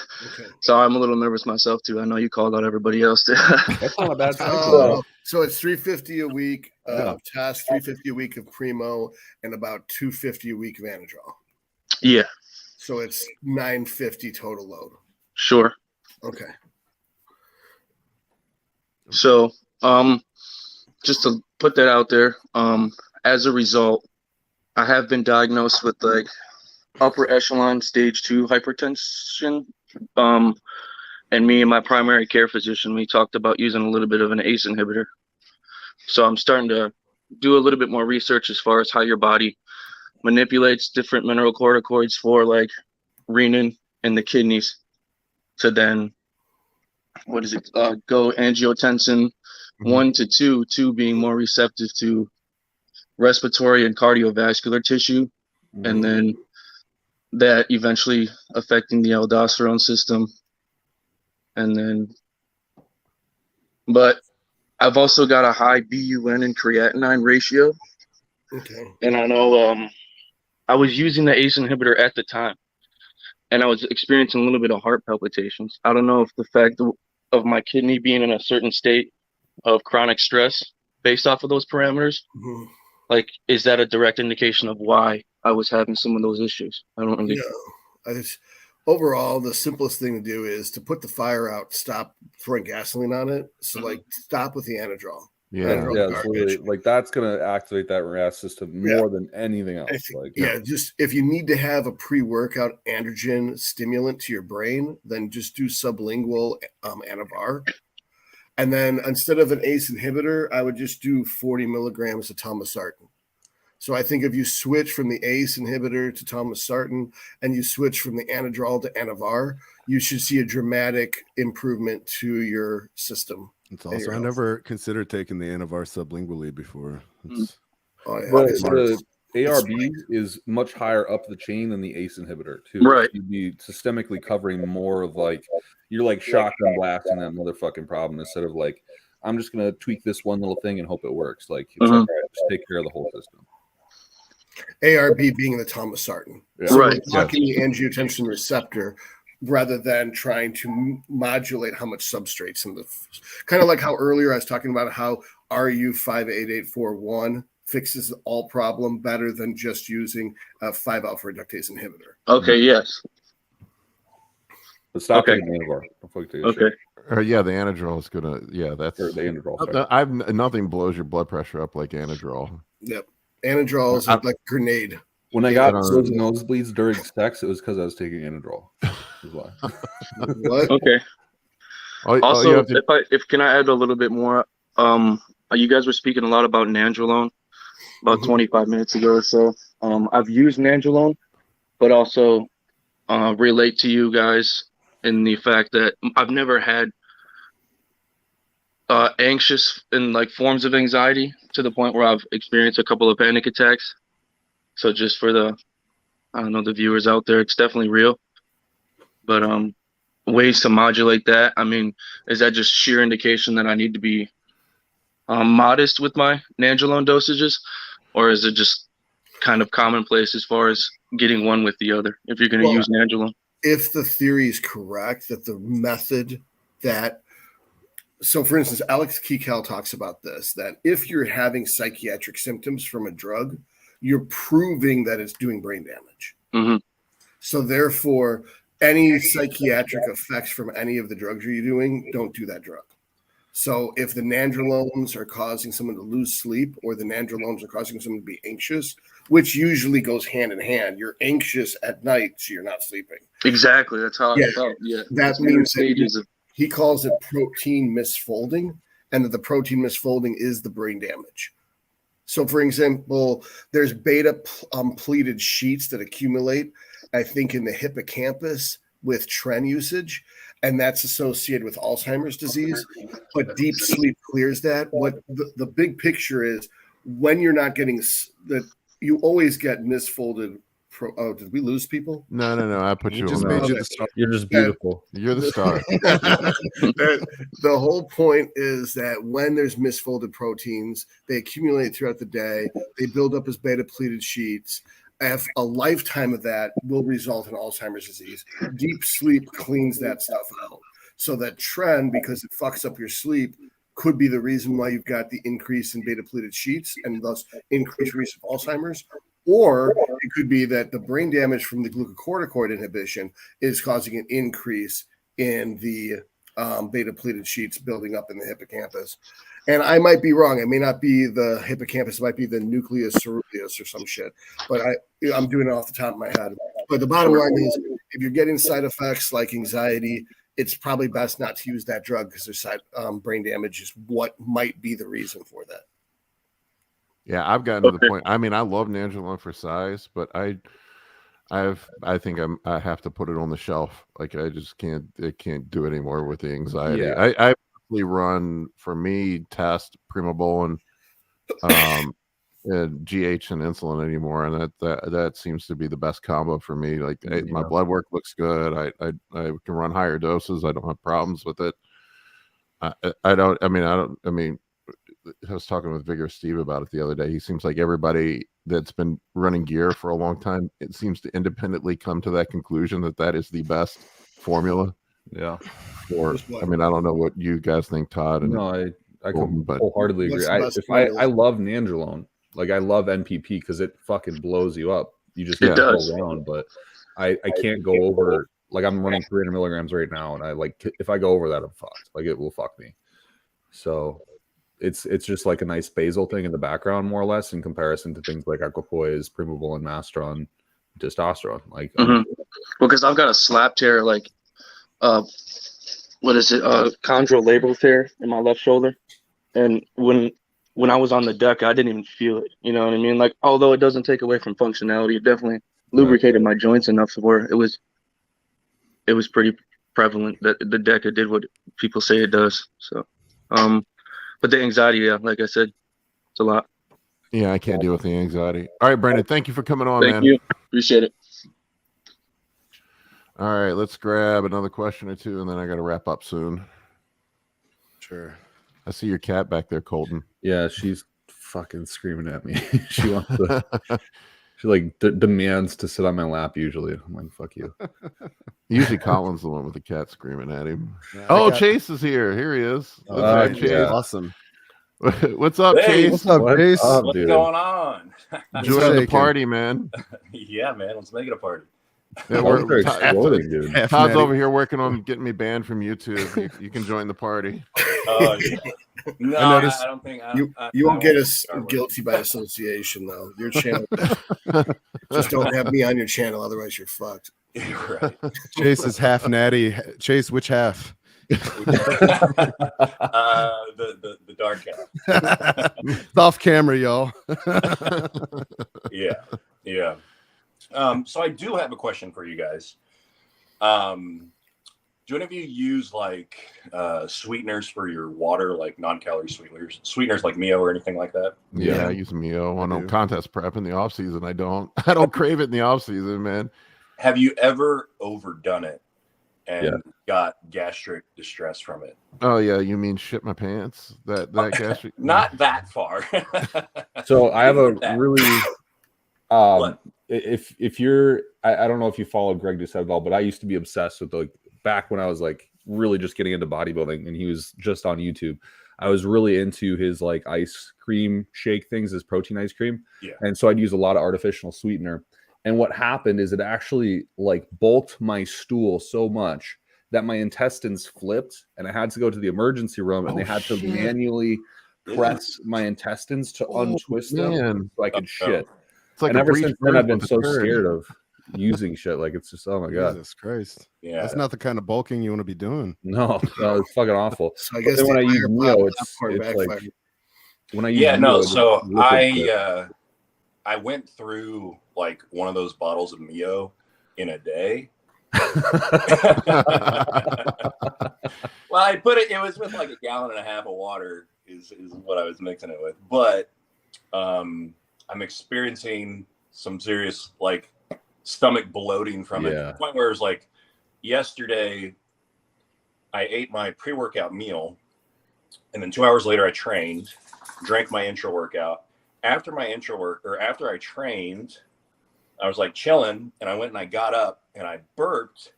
So I'm a little nervous myself too. I know you called out everybody else. That's not a bad Oh, so it's 350 a week Yeah. of test, 350 a week of Primo, and about 250 a week of Anadrol. Yeah, So it's 950 total load. sure. Okay. So just to put that out there, as a result, I have been diagnosed with like upper echelon stage 2 hypertension. And me and my primary care physician, we talked about using a little bit of an ACE inhibitor. So I'm starting to do a little bit more research as far as how your body manipulates different mineral corticoids for like renin in the kidneys to then, go angiotensin 1 to 2, 2 being more receptive to respiratory and cardiovascular tissue, and then that eventually affecting the aldosterone system. And then, but I've also got a high BUN and creatinine ratio. Okay. And I know I was using the ACE inhibitor at the time, and I was experiencing a little bit of heart palpitations. I don't know if the fact of my kidney being in a certain state of chronic stress based off of those parameters, like, is that a direct indication of why I was having some of those issues? I don't really. No. Overall, the simplest thing to do is to put the fire out, stop throwing gasoline on it. So, like, stop with the Anadrol. Yeah. Anadrol Yeah, is it's garbage. literally, like, that's gonna activate that RAS system more than anything else. Just if you need to have a pre-workout androgen stimulant to your brain, then just do sublingual Anavar. And then instead of an ACE inhibitor, I would just do 40 milligrams of Tomasartan. So I think if you switch from the ACE inhibitor to Tomasartan and you switch from the Anadrol to Anavar, you should see a dramatic improvement to your system. It's also, I never considered taking the Anavar sublingually before. The ARB is much higher up the chain than the ACE inhibitor too. Right. You'd be systemically covering more of like, you're like shotgun blasting that motherfucking problem instead of like, I'm just gonna tweak this one little thing and hope it works. Like, it's like, all right, just take care of the whole system. ARB being the Tomasartan. Yeah. So Right. blocking the angiotensin receptor rather than trying to modulate how much substrates in the kind of like how earlier I was talking about how RU 58841 fixes all problem better than just using a 5-alpha reductase inhibitor. Okay. Yes. But stop Okay. taking Anavar. Don't fucking take Okay. shit. Yeah, the Anadrol is gonna. Yeah, that's Or the Anadrol. Sorry. I've nothing blows your blood pressure up like Anadrol. Yep. Anadrol is like a grenade. When I got Yeah. those nosebleeds during sex, it was because I was taking Anadrol. Is why. What? Okay. Also, can I add a little bit more? You guys were speaking a lot about nandrolone about 25 minutes ago or so. I've used nandrolone, but also relate to you guys in the fact that I've never had anxious and like forms of anxiety to the point where I've experienced a couple of panic attacks. So just for the viewers out there, it's definitely real. But ways to modulate that? I mean, is that just sheer indication that I need to be modest with my nandrolone dosages, or is it just kind of commonplace as far as getting one with the other if you're going to use nandrolone? If the theory is correct, that the method that, so for instance, Alex Kekal talks about this, that if you're having psychiatric symptoms from a drug, you're proving that it's doing brain damage. Mm-hmm. So therefore, any psychiatric effects from any of the drugs you're doing, don't do that drug. So if the nandrolones are causing someone to lose sleep, or the nandrolones are causing someone to be anxious, which usually goes hand in hand, you're anxious at night, so you're not sleeping. Exactly. That's how I felt. Yeah. That means that he calls it protein misfolding, and that the protein misfolding is the brain damage. So, for example, there's beta pleated sheets that accumulate, I think, in the hippocampus with tren usage, and that's associated with Alzheimer's disease. But deep sleep clears that. What the big picture is, when you're not getting that, you always get misfolded. Oh, did we lose people? No. I put you just on. made you the star. You're just beautiful. You're the star. The whole point is that when there's misfolded proteins, they accumulate throughout the day. They build up as beta pleated sheets. If a lifetime of that will result in Alzheimer's disease. Deep sleep cleans that stuff out. So that trend, because it fucks up your sleep, could be the reason why you've got the increase in beta pleated sheets and thus increased risk of Alzheimer's. Or it could be that the brain damage from the glucocorticoid inhibition is causing an increase in the beta pleated sheets building up in the hippocampus. And I might be wrong. It may not be the hippocampus. It might be the nucleus ceruleus or some shit. But I'm doing it off the top of my head. But the bottom line is, if you're getting side effects like anxiety, it's probably best not to use that drug, because there's brain damage is what might be the reason for that. Yeah, I've gotten to the point. I mean, I love nandrolone for size, but I think I have to put it on the shelf. Like, I just can't do it anymore with the anxiety. Yeah. I run, for me, test Primobolan, and GH and insulin anymore, and that seems to be the best combo for me. Like, my blood work looks good. I can run higher doses. I don't have problems with it. I was talking with Vigor Steve about it the other day. He seems like everybody that's been running gear for a long time, it seems to independently come to that conclusion that is the best formula. Yeah. Or, I don't know what you guys think, Todd. And no, I Kolton, wholeheartly agree. I love nandrolone. Like, I love NPP because it fucking blows you up. You just can't go around. But I can't go over. Like, I'm running 300 milligrams right now, and if I go over that, I'm fucked. Like, it will fuck me. So it's just like a nice basal thing in the background, more or less, in comparison to things like Equipoise, Primobolan, Mastron, testosterone. Like, well, because I've got a slap tear, like, what is it? Chondral labral tear in my left shoulder, and when I was on the deck, I didn't even feel it. You know what I mean? Like, although it doesn't take away from functionality, it definitely lubricated my joints enough to where it was pretty prevalent that the DECA did what people say it does. So, but the anxiety, yeah, like I said, it's a lot. Yeah, I can't deal with the anxiety. All right, Brandon, thank you for coming on, man. Thank you. Appreciate it. All right, let's grab another question or two, and then I got to wrap up soon. Sure. I see your cat back there, Kolton. Yeah, she's fucking screaming at me. She wants to. She demands to sit on my lap. Usually, I'm like, "Fuck you." Usually, Colin's the one with the cat screaming at him. Yeah, Chase is here. Here he is. Chase. Yeah. Awesome. What's up, Chase? What's up, Chase? What's going on? Join the party, man. Yeah, man. Let's make it a party. Yeah, we're exploding, dude. Todd's over here working on getting me banned from YouTube. You can join the party. Oh, yeah. No, I don't think you won't get us guilty by association, though. Your channel, just don't have me on your channel, otherwise you're fucked. You're right. Chase is half natty. Chase, which half? The dark half. It's off camera, y'all. Yeah. So I do have a question for you guys. Do any of you use sweeteners for your water, like non-calorie sweeteners like Mio or anything like that? Yeah, I use Mio on contest prep in the off season. I don't crave it in the off season, man. Have you ever overdone it and got gastric distress from it. Oh yeah, you mean shit my pants? That gastric? Not that far. So I have a That. really What? if you're I don't know if you follow Greg Doucette at all, but I used to be obsessed with, like, back when I was like really just getting into bodybuilding and he was just on YouTube. I was really into his like ice cream shake things, his protein ice cream. Yeah. And so I'd use a lot of artificial sweetener. And what happened is it actually like bulked my stool so much that my intestines flipped and I had to go to the emergency room and they had to manually press my intestines to untwist them so I could shit. It's like And a ever breech since then, bird I've been with a so turd. scared of using shit. Like, it's just, oh my God. Jesus Christ. Yeah. That's not the kind of bulking you want to be doing. No, it's fucking awful. So I But guess then when I use entire Neo, popcorn it's like, backfired. when I use Yeah, Neo, no. it's So liquid shit. I went through like one of those bottles of Mio in a day. Well, I put it was with like 1.5 gallons of water is what I was mixing it with. But I'm experiencing some serious like stomach bloating from it, to the point where it was like yesterday I ate my pre-workout meal and then 2 hours later I trained, drank my intro workout. After I trained, I was like chilling and I went and I got up and I burped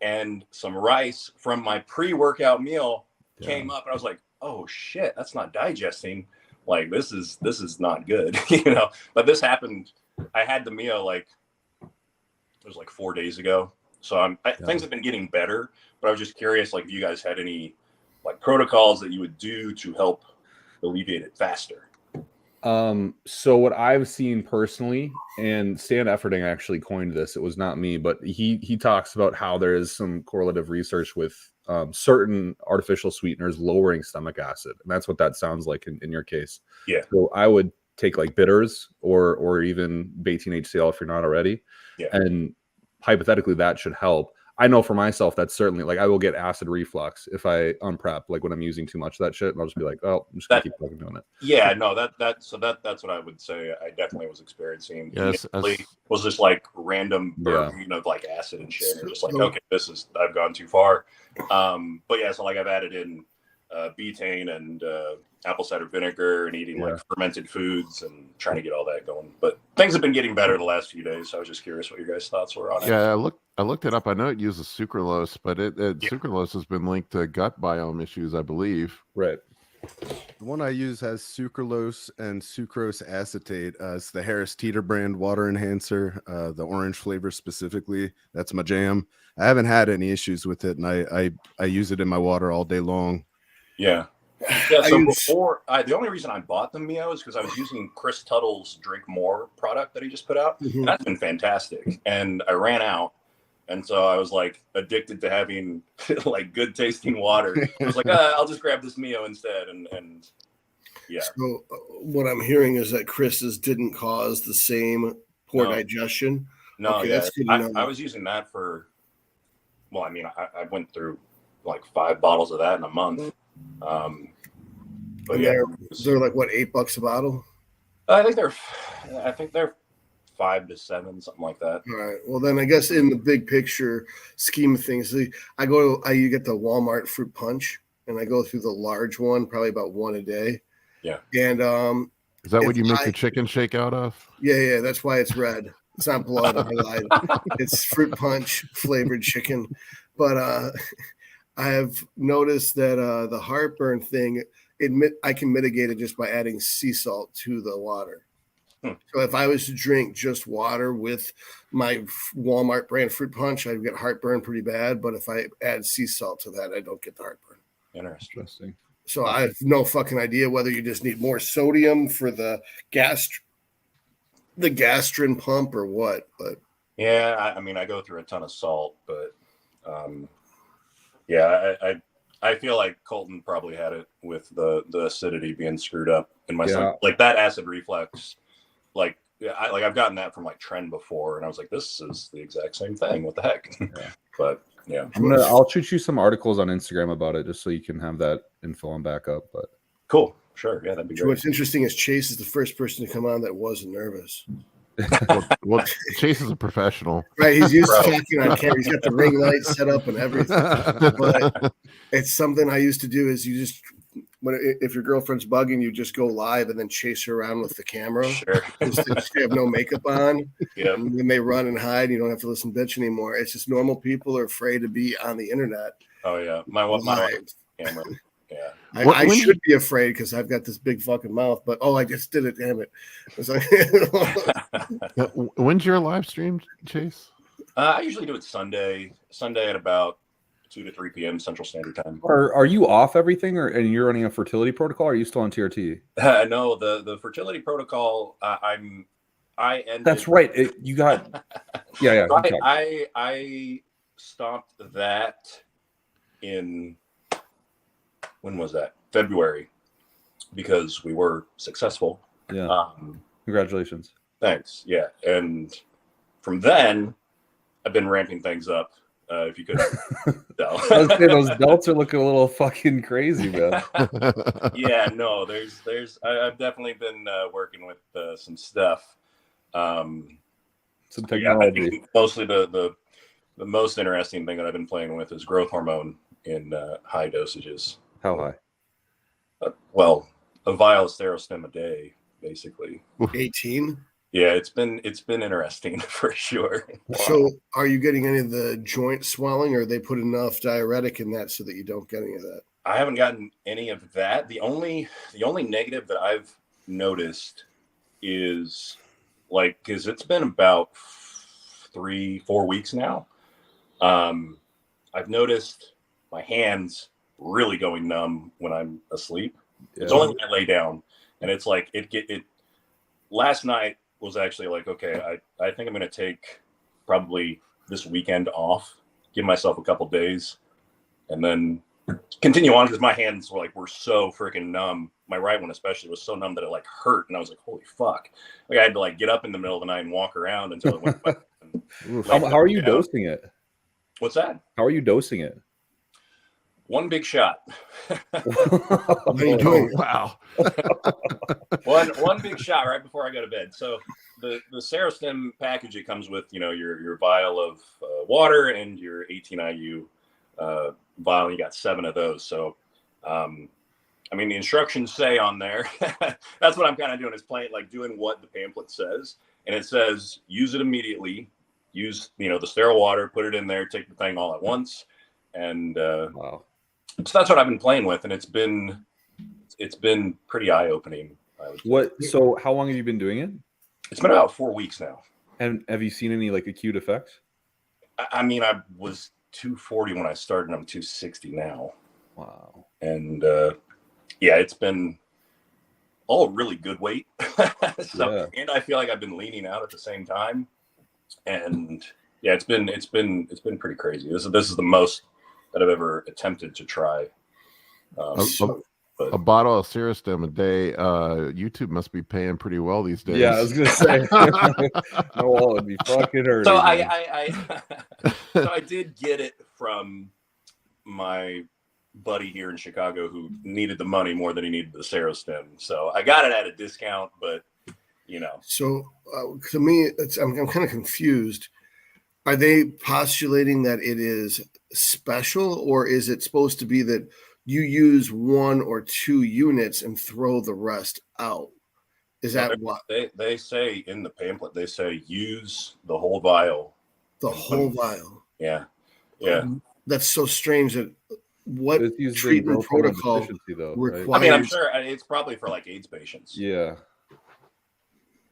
and some rice from my pre-workout meal came up and I was like, oh shit, that's not digesting. Like this is not good, you know. But this happened. I had the meal like it was like 4 days ago. So things have been getting better, but I was just curious, like, if you guys had any like protocols that you would do to help alleviate it faster. So what I've seen personally, and Stan Efferding actually coined this, it was not me, but he talks about how there is some correlative research with certain artificial sweeteners lowering stomach acid. And that's what that sounds like in your case. Yeah. So I would take like bitters or even betaine HCl if you're not already. Yeah. And hypothetically that should help. I know for myself, that's certainly like I will get acid reflux if I unprep, like when I'm using too much of that shit, and I'll just be like, oh, I'm just gonna keep fucking doing it. Yeah, no, that's what I would say. I definitely was experiencing. Yes, Was just like random burning of like acid and shit. And just like, okay, I've gone too far. But yeah, so like I've added in betaine and apple cider vinegar and eating like fermented foods and trying to get all that going. But things have been getting better the last few days. So I was just curious what your guys' thoughts were on it. Yeah, I looked it up. I know it uses sucralose, but sucralose has been linked to gut biome issues, I believe. Right. The one I use has sucralose and sucrose acetate. It's the Harris Teeter brand water enhancer, the orange flavor specifically. That's my jam. I haven't had any issues with it, and I use it in my water all day long. Yeah. Yeah, so the only reason I bought the Mio is because I was using Chris Tuttle's Drink More product that he just put out. And that's been fantastic. And I ran out. And so I was like addicted to having like good tasting water. I was like, I'll just grab this Mio instead. And yeah. So what I'm hearing is that Chris's didn't cause the same poor digestion. No, okay, yeah. that's good to know. I was using that for, well, I mean, I went through like 5 bottles of that in a month. But and yeah, they're like what, $8 a bottle? I think they're 5 to 7, something like that. All right. Well, then I guess in the big picture scheme of things, you get the Walmart fruit punch, and I go through the large one, probably about 1 a day. Yeah. And is that what you make the chicken shake out of? Yeah. That's why it's red. It's not blood. I lied. It's fruit punch flavored chicken. But I have noticed that the heartburn thing, I can mitigate it just by adding sea salt to the water. So if I was to drink just water with my Walmart brand fruit punch, I'd get heartburn pretty bad. But if I add sea salt to that, I don't get the heartburn. Interesting. So I have no fucking idea whether you just need more sodium for the gastrin pump or what. But yeah, I mean, I go through a ton of salt, but yeah, I feel like Kolton probably had it with the acidity being screwed up in my stomach. Like that acid reflux. Like I've gotten that from like Trend before, and I was like, this is the exact same thing. What the heck? But yeah, I'll shoot you some articles on Instagram about it just so you can have that info on backup. But cool, sure, yeah, that'd be great. What's interesting is Chase is the first person to come on that wasn't nervous. Well, Chase is a professional. Right, he's used to Bro. talking on camera. He's got the ring light set up and everything. But it's something I used to do. Is you just if your girlfriend's bugging you, just go live and then chase her around with the camera. Sure. Just have no makeup on. Yeah. And then they run and hide. You don't have to listen bitch anymore. It's just normal people are afraid to be on the internet. Oh yeah. My live. camera. Yeah. I should be afraid because I've got this big fucking mouth, but I just did it. Damn it! It's like, When's your live stream, Chase? I usually do it Sunday at about 2 to 3 p.m. Central Standard Time. Are you off everything, and you're running a fertility protocol? Or are you still on TRT? No, the fertility protocol. I ended. That's right. You got. Yeah. So I stopped that in. When was that? February, because we were successful. Yeah. Congratulations. Thanks. Yeah. And from then, I've been ramping things up. If you could tell. I was saying those delts are looking a little fucking crazy, man. Yeah. No. I've definitely been working with some stuff. Some technology. Yeah, I think mostly the most interesting thing that I've been playing with is growth hormone in high dosages. How high? Well, a vial of Serostim a day, basically. 18. Yeah, it's been interesting for sure. So, are you getting any of the joint swelling, or they put enough diuretic in that so that you don't get any of that? I haven't gotten any of that. The only negative that I've noticed is because it's been about 3-4 weeks now. I've noticed my hands really going numb when I'm asleep. Yeah. It's only when I lay down, and it's like it last night was actually like, okay, I think I'm going to take probably this weekend off, give myself a couple days, and then continue on, because my hands were so freaking numb. My right one especially was so numb that it hurt, and I was like, holy fuck. I had to get up in the middle of the night and walk around until it went back. How are you dosing it? What's that? How are you dosing it? One big shot. What are you doing? Wow. one big shot right before I go to bed. So the Serostim package, it comes with your vial of water and your 18 IU vial. You got 7 of those. So the instructions say on there. That's what I'm kind of doing, is doing what the pamphlet says, and it says use it immediately. Use the sterile water, put it in there, take the thing all at once, and wow. So that's what I've been playing with, and it's been pretty eye-opening. So how long have you been doing it? It's been about 4 weeks now. And have you seen any acute effects? I was 240 when I started, and I'm 260 now. Wow. And it's been all really good weight. And I feel like I've been leaning out at the same time. And yeah, it's been pretty crazy. This is the most that I've ever attempted to try. A bottle of Serostim a day. YouTube must be paying pretty well these days. Yeah, I was gonna say. No, well, it'd be fucking hurting. So I did get it from my buddy here in Chicago who needed the money more than he needed the Serostim. So I got it at a discount, but So to me, I'm kind of confused. Are they postulating that it is special, or is it supposed to be that you use 1 or 2 units and throw the rest out? Is that what they say in the pamphlet? They say use the whole vial. The whole vial. Yeah. That's so strange. That what It's treatment protocol though, requires? right? I'm sure it's probably for AIDS patients. Yeah.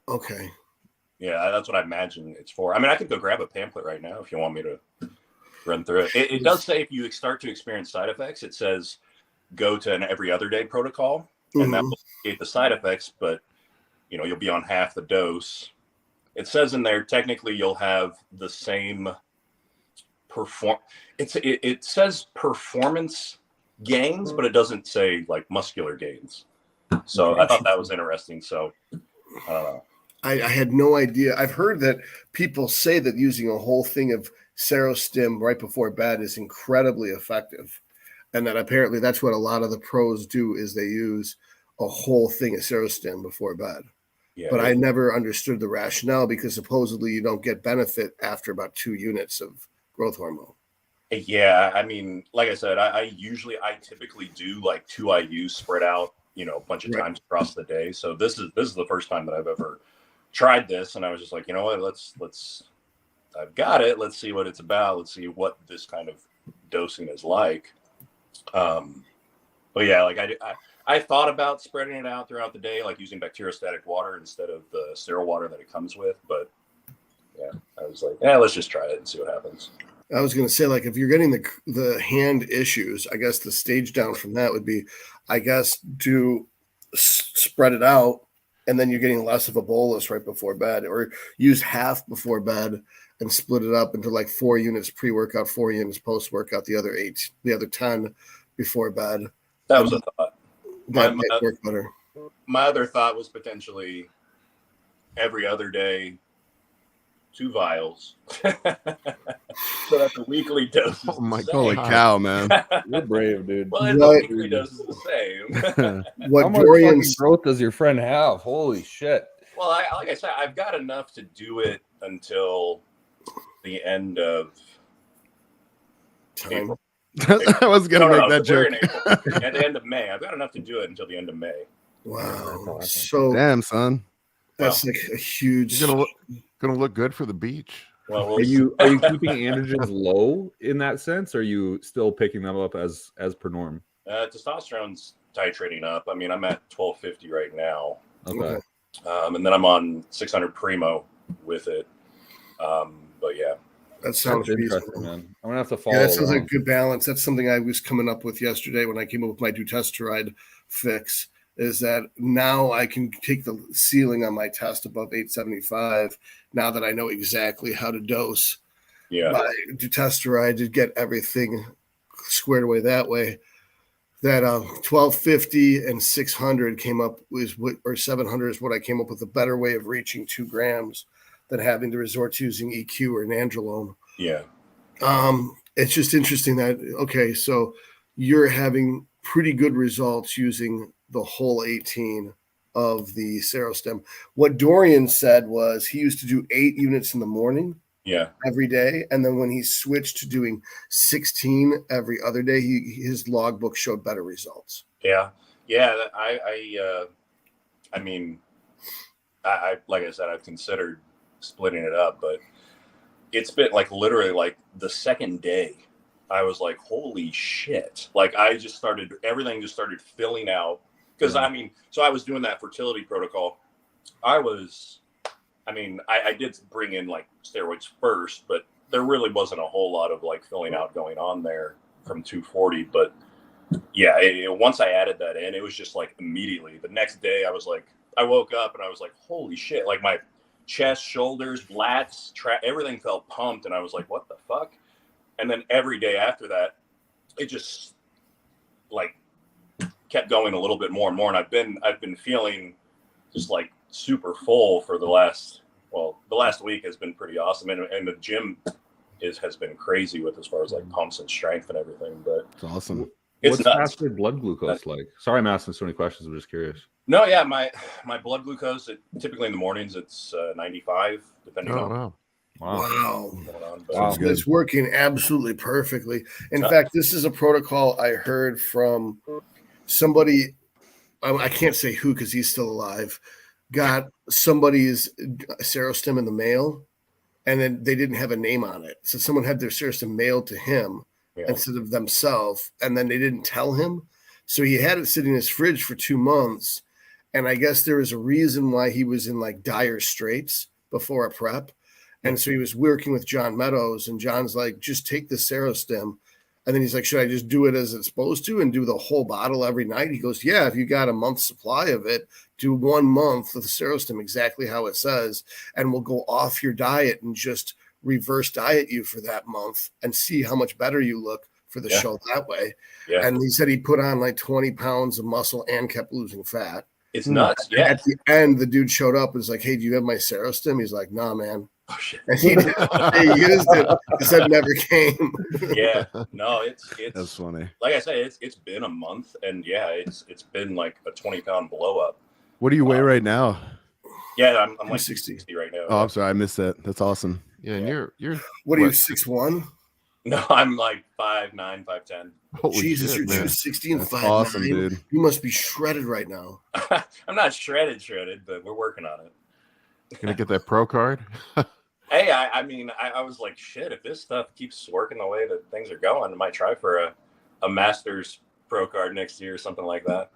Okay. Yeah, that's what I imagine it's for. I could go grab a pamphlet right now if you want me to run through it. It does say if you start to experience side effects, it says go to an every other day protocol, and that will mitigate the side effects, but you'll be on half the dose. It says in there technically you'll have the same it says performance gains, but it doesn't say muscular gains. So I thought that was interesting. So I had no idea. I've heard that people say that using a whole thing of Serostim right before bed is incredibly effective, and that apparently that's what a lot of the pros do, is they use a whole thing of Serostim before bed. Yeah, but I never understood the rationale because supposedly you don't get benefit after about 2 units of growth hormone. Yeah, I mean, like I said, I typically do like 2 IUs spread out, you know, a bunch of times across the day. So this is the first time that I've ever tried this, and I was just like, you know what, let's I've got it. Let's see what it's about. Let's see what this kind of dosing is like. But yeah, like I thought about spreading it out throughout the day, like using bacteriostatic water instead of the sterile water that it comes with. But yeah, I was like, yeah, let's just try it and see what happens. I was going to say, like, if you're getting the hand issues, I guess the stage down from that would be, I guess, to spread it out, and then you're getting less of a bolus right before bed, or use half before bed and split it up into like 4 units pre-workout, 4 units post-workout, the other 10 before bed. That was a thought. That might work better. My other thought was potentially every other day, 2 vials. So that's a weekly dose. Oh my holy cow, man! You're brave, dude. Well, the weekly dose is the same. How much fucking growth does your friend have? Holy shit! Well, like I said, I've got enough to do it until the end of April. I was gonna make that joke. At the end of May, I've got enough to do it until the end of May. Wow! So damn, son, that's like a huge. Gonna look good for the beach. Well, are you keeping androgens low in that sense? Or are you still picking them up as per norm? Testosterone's titrating up. I mean, I'm at 1250 right now. Okay. And then I'm on 600 primo with it. But yeah. That sounds interesting, man. I'm gonna have to follow. Yeah, that sounds like a good balance. That's something I was coming up with yesterday when I came up with my dutasteride fix. Is that now I can take the ceiling on my test above 875 now that I know exactly how to dose my dutasteride to get everything squared away that way. That 1250 and 600 came up with, or 700 is what I came up with, a better way of reaching 2 grams than having to resort to using EQ or nandrolone. Yeah. It's just interesting that, okay, so you're having pretty good results using the whole 18 of the Serostim. What Dorian said was he used to do 8 units in the morning every day. And then when he switched to doing 16 every other day, his logbook showed better results. Yeah. Yeah. I mean, I like I said, I've considered splitting it up, but it's been like literally like the second day I was like, holy shit. Like everything just started filling out. Because I mean, so I was doing that fertility protocol. I did bring in like steroids first, but there really wasn't a whole lot of like filling out going on there from 240. But yeah, once I added that in, it was just like immediately the next day I woke up and I was like, holy shit. Like my chest, shoulders, lats, everything felt pumped. And I was like, what the fuck? And then every day after that, it just like kept going a little bit more and more. And I've been feeling just like super full for the last week has been pretty awesome. And the gym has been crazy with as far as like pumps and strength and everything. But it's awesome. What's fasted blood glucose like? Sorry, I'm asking so many questions. I'm just curious. No, yeah, my blood glucose, typically in the mornings, it's 95, depending on. Wow. Wow. It's working absolutely perfectly. In fact, this is a protocol I heard from somebody, I can't say who because he's still alive, got somebody's Serostim in the mail, and then they didn't have a name on it. So someone had their Serostim mailed to him instead of themselves, and then they didn't tell him. So he had it sitting in his fridge for 2 months, and I guess there was a reason why he was in like dire straits before a prep. And so he was working with John Meadows, and John's like, just take the Serostim. And then he's like, should I just do it as it's supposed to and do the whole bottle every night? He goes, yeah, if you got a month's supply of it, do 1 month of the Serostim exactly how it says, and we'll go off your diet and just reverse diet you for that month and see how much better you look for the show that way. Yeah. And he said he put on like 20 pounds of muscle and kept losing fat. It's nuts. Yeah. At the end, the dude showed up and was like, hey, do you have my Serostim? He's like, nah, man. Oh, shit. And he used it. He said it never came. Yeah. No, it's that's funny. Like I said, it's been a month, and yeah, it's been like a 20-pound blow up. What do you weigh right now? Yeah, I'm like 260. 260 right now. Oh, I'm sorry, I missed that. That's awesome. Yeah, and you're What are you, 6'1"? No, I'm like 5'9", 5'10". Holy Jesus, shit, you're man. 260 and That's 5'9". awesome, dude. You must be shredded right now. I'm not shredded, but we're working on it. Gonna get that pro card? Hey, I mean, I was like, shit, if this stuff keeps working the way that things are going, I might try for a Masters pro card next year or something like that.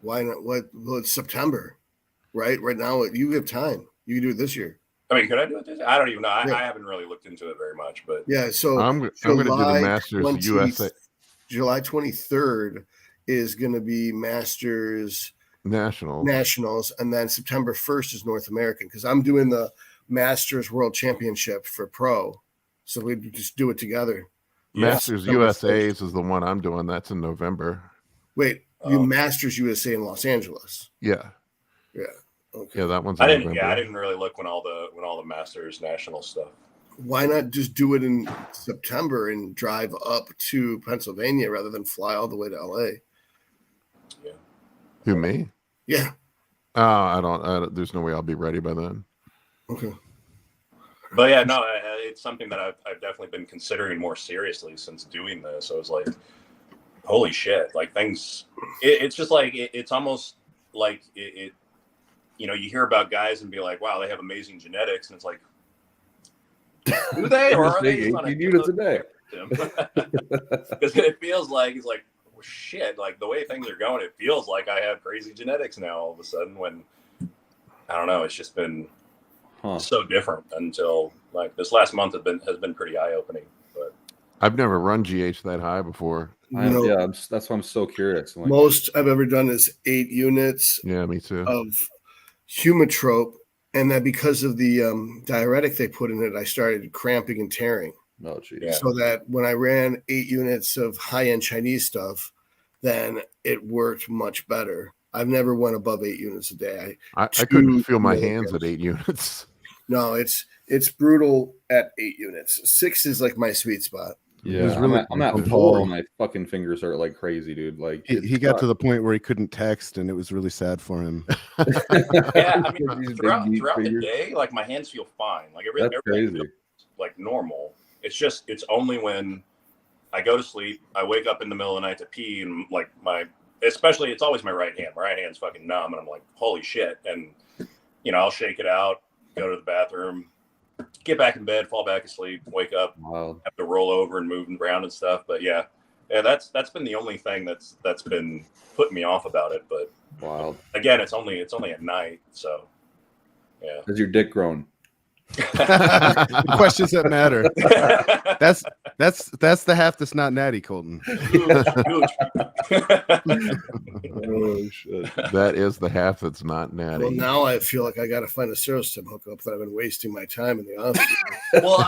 Why not? Well, it's September, right? Right now, you have time. You can do it this year. I mean, could I do it this year? I don't even know. Yeah. I haven't really looked into it very much, but Yeah, so I'm gonna do the Masters USA. July 23rd is going to be Masters Nationals, and then September 1st is North American, because I'm doing the Masters World Championship for pro, so we just do it together. Masters USA's is the one I'm doing. That's in November. Wait, you Masters USA in Los Angeles? Yeah. Okay. Yeah, that one's. I in didn't. November. Yeah, I didn't really look when all the Masters national stuff. Why not just do it in September and drive up to Pennsylvania rather than fly all the way to LA? Yeah. Who, me? Yeah. I don't. There's no way I'll be ready by then. Okay. But yeah, no, it's something that I've definitely been considering more seriously since doing this. I was like, holy shit! Like things, it's just like it's almost like it. You know, you hear about guys and be like, wow, they have amazing genetics, and it's like, do they, or are they 18 units a day? Because it feels like it's like, well, shit, like the way things are going, it feels like I have crazy genetics now all of a sudden, when I don't know, it's just been so different until like this last month has been pretty eye-opening. But I've never run GH that high before. That's why I'm so curious. Like, most I've ever done is 8 units. Yeah, me too. Of humatrope, and that because of the diuretic they put in it, I started cramping and tearing. Oh, geez. Yeah. So that when I ran 8 units of high-end Chinese stuff, then it worked much better. I've never went above 8 units a day. I couldn't feel my hands at 8 units. No, it's brutal at 8 units. 6 is like my sweet spot. Yeah, It was really I'm at 4 and my fucking fingers are like crazy, dude. Like He got to the point where he couldn't text, and it was really sad for him. yeah, I mean, throughout the day, like my hands feel fine. Like everything feels like normal. It's only when I go to sleep, I wake up in the middle of the night to pee, and like especially it's always my right hand. My right hand's fucking numb, and I'm like, holy shit. And you know, I'll shake it out, go to the bathroom, get back in bed, fall back asleep, wake up, have to roll over and move around and stuff. But yeah, that's been the only thing that's been putting me off about it. But wild. Again, it's only at night, so yeah. Has your dick grown? The questions that matter. That's the half that's not natty, Kolton. Oh, shit. That is the half that's not natty. Well, now I feel like I got to find a Serostim hookup that I've been wasting my time in the office. Well,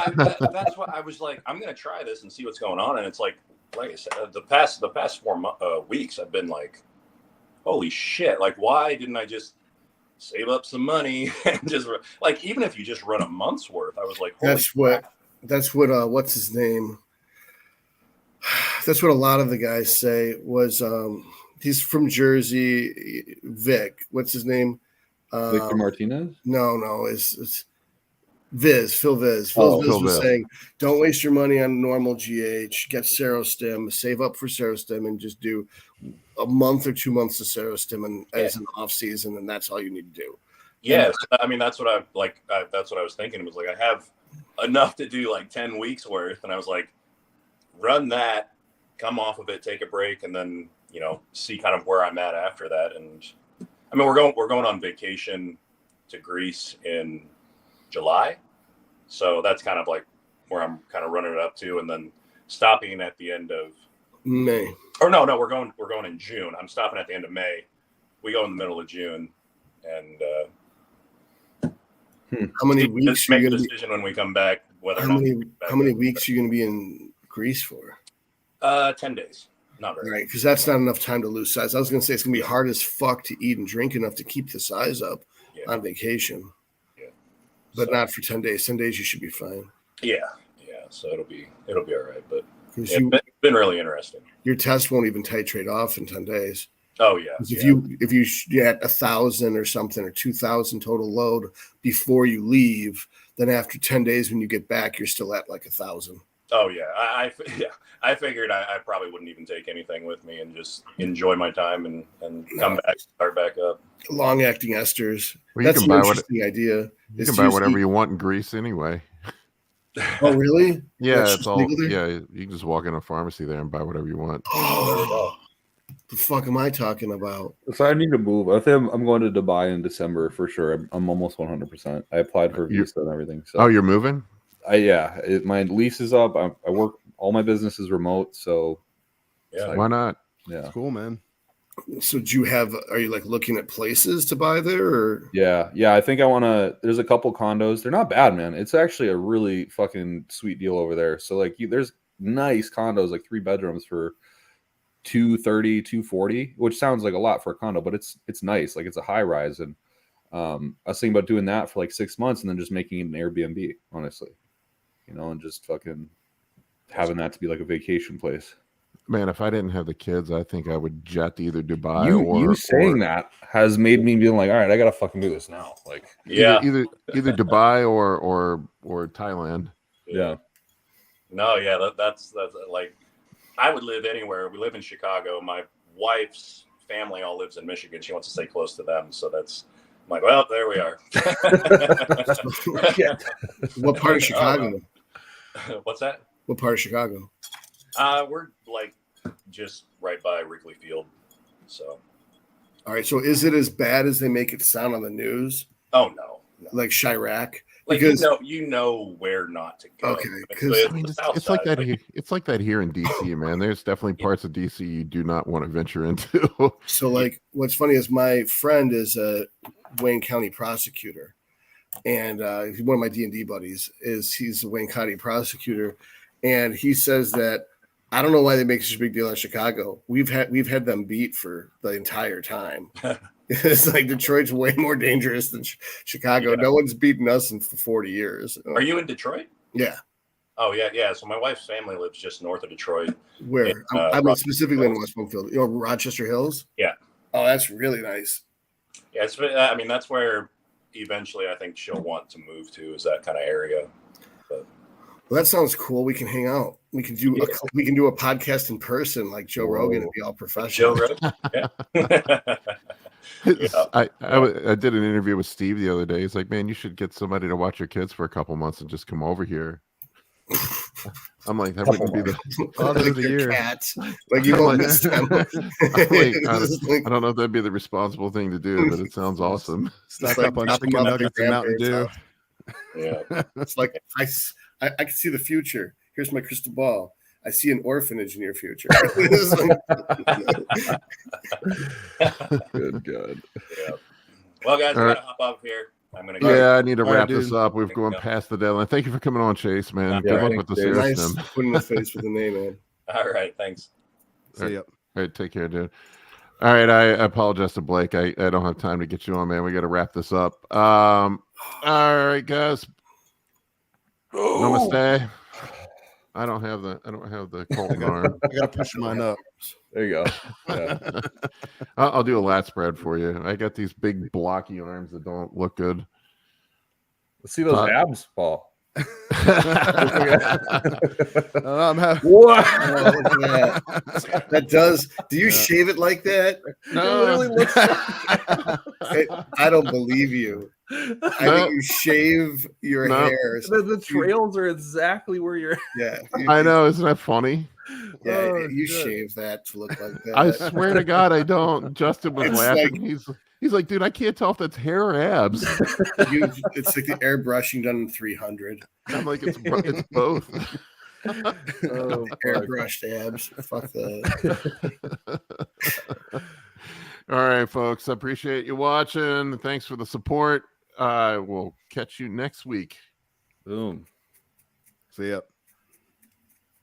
that's what I was like. I'm gonna try this and see what's going on. And it's like I said, the past 4 weeks, I've been like, holy shit! Like, why didn't I just save up some money and just like, even if you just run a month's worth, I was like, that's what what's his name? That's what a lot of the guys say was he's from Jersey, Vic. What's his name? Victor Martinez? No, it's Viz, Phil Viz. Phil Viz was saying, don't waste your money on normal GH, get Serostim, save up for Serostim, and just do a month or 2 months of Serostim and as an off season, and that's all you need to do. Yes, I mean that's what I like. That's what I was thinking. It was like I have enough to do like 10 weeks worth, and I was like, run that, come off of it, take a break, and then see kind of where I'm at after that. And I mean we're going on vacation to Greece in July, so that's kind of like where I'm kind of running it up to, and then stopping at the end of May. Or no, we're going in June. I'm stopping at the end of May. We go in the middle of June, and how many weeks make a decision when we come back whether how many weeks are you going to be in Greece for? 10 days. Not very. Right, because that's not enough time to lose size. I was going to say it's going to be hard as fuck to eat and drink enough to keep the size up on vacation. Yeah, but not for 10 days. 10 days you should be fine. Yeah. So it'll be all right. But it's been really interesting. Your test won't even titrate off in 10 days. Oh yeah. 'Cause if you get 1,000 or something, or 2,000 total load before you leave, then after 10 days when you get back, you're still at like 1,000. Oh yeah. I figured I probably wouldn't even take anything with me and just enjoy my time and come back, start back up. Long acting esters. Well, That's an interesting idea. You can buy whatever you want in Greece anyway. Oh really? Yeah, That's it's all. Yeah, you can just walk in a pharmacy there and buy whatever you want. Oh, the fuck am I talking about? So I need to move. I think I'm going to Dubai in December for sure. I'm almost 100%. I applied for visa and everything. So. Oh, you're moving? My lease is up. I work. All my business is remote, so yeah. Why not? Yeah, cool, man. So are you like looking at places to buy there, or? Yeah. I think I want to. There's a couple condos. They're not bad, man. It's actually a really fucking sweet deal over there. So like, there's nice condos, like 3 bedrooms for $230, $240, which sounds like a lot for a condo, but it's nice. Like it's a high rise, and I was thinking about doing that for like 6 months and then just making it an Airbnb, honestly, and just fucking having that to be like a vacation place. Man, if I didn't have the kids, I think I would jet to either Dubai or. You saying that has made me be like, all right, I gotta fucking do this now. Like, either Dubai or Thailand. Yeah. No, yeah, that's like, I would live anywhere. We live in Chicago. My wife's family all lives in Michigan. She wants to stay close to them, so that's. I'm like, well, there we are. What part of Chicago? What's that? What part of Chicago? We're like just right by Wrigley Field. So. All right. So is it as bad as they make it sound on the news? Oh no. Like Chirac? Like because you know where not to go. Okay. It's like that here. It's like that here in DC, man. There's definitely parts of DC you do not want to venture into. So like, what's funny is my friend is a Wayne County prosecutor, and one of my D&D buddies he's a Wayne County prosecutor, and he says that I don't know why they make such a big deal in Chicago. We've had them beat for the entire time. It's like Detroit's way more dangerous than Chicago. Yeah. No one's beaten us for 40 years. Are you in Detroit? Yeah. Oh yeah. So my wife's family lives just north of Detroit. Where? I'm specifically in West Bloomfield. Rochester Hills. Yeah. Oh, that's really nice. Yeah, that's where eventually I think she'll want to move to, is that kind of area. But. Well, that sounds cool. We can hang out. We can do a podcast in person, like Joe Rogan, and be all professional. Joe Rogan. Yeah. I did an interview with Steve the other day. He's like, man, you should get somebody to watch your kids for a couple months and just come over here. I'm like, that wouldn't be the father of the year. Cats. Like you won't miss them. I don't know if that'd be the responsible thing to do, but it sounds awesome. Stock up on chicken nuggets and Mountain Dew. Yeah, it's like I can see the future. Here's my crystal ball. I see an orphanage in your future. Good. Yeah. Well, guys, I gotta hop off here. I'm gonna go. Yeah, I need to wrap this up. We've gone past the deadline. Thank you for coming on, Chase, man. Good luck with the Serostim. Nice putting the face with the name, man. All right, thanks. See ya. All right, take care, dude. All right, I apologize to Blake. I don't have time to get you on, man. We got to wrap this up. All right, guys. Namaste. I don't have the Kolton arm. I gotta push mine up. There you go. Yeah. I'll do a lat spread for you. I got these big blocky arms that don't look good. Let's see those abs, Paul. I'm happy. What? That does. Do you shave it like that? No. It really looks I don't believe you. I think you shave your hair. The trails are exactly where you're. Yeah, I know. Isn't that funny? Yeah, you shave that to look like that. I swear to God, I don't. Justin was laughing. Like, he's like, dude, I can't tell if that's hair or abs. It's like the airbrushing done in 300. I'm like, it's both. Airbrushed abs. Fuck that. All right, folks. I appreciate you watching. Thanks for the support. We'll catch you next week. Boom. See ya.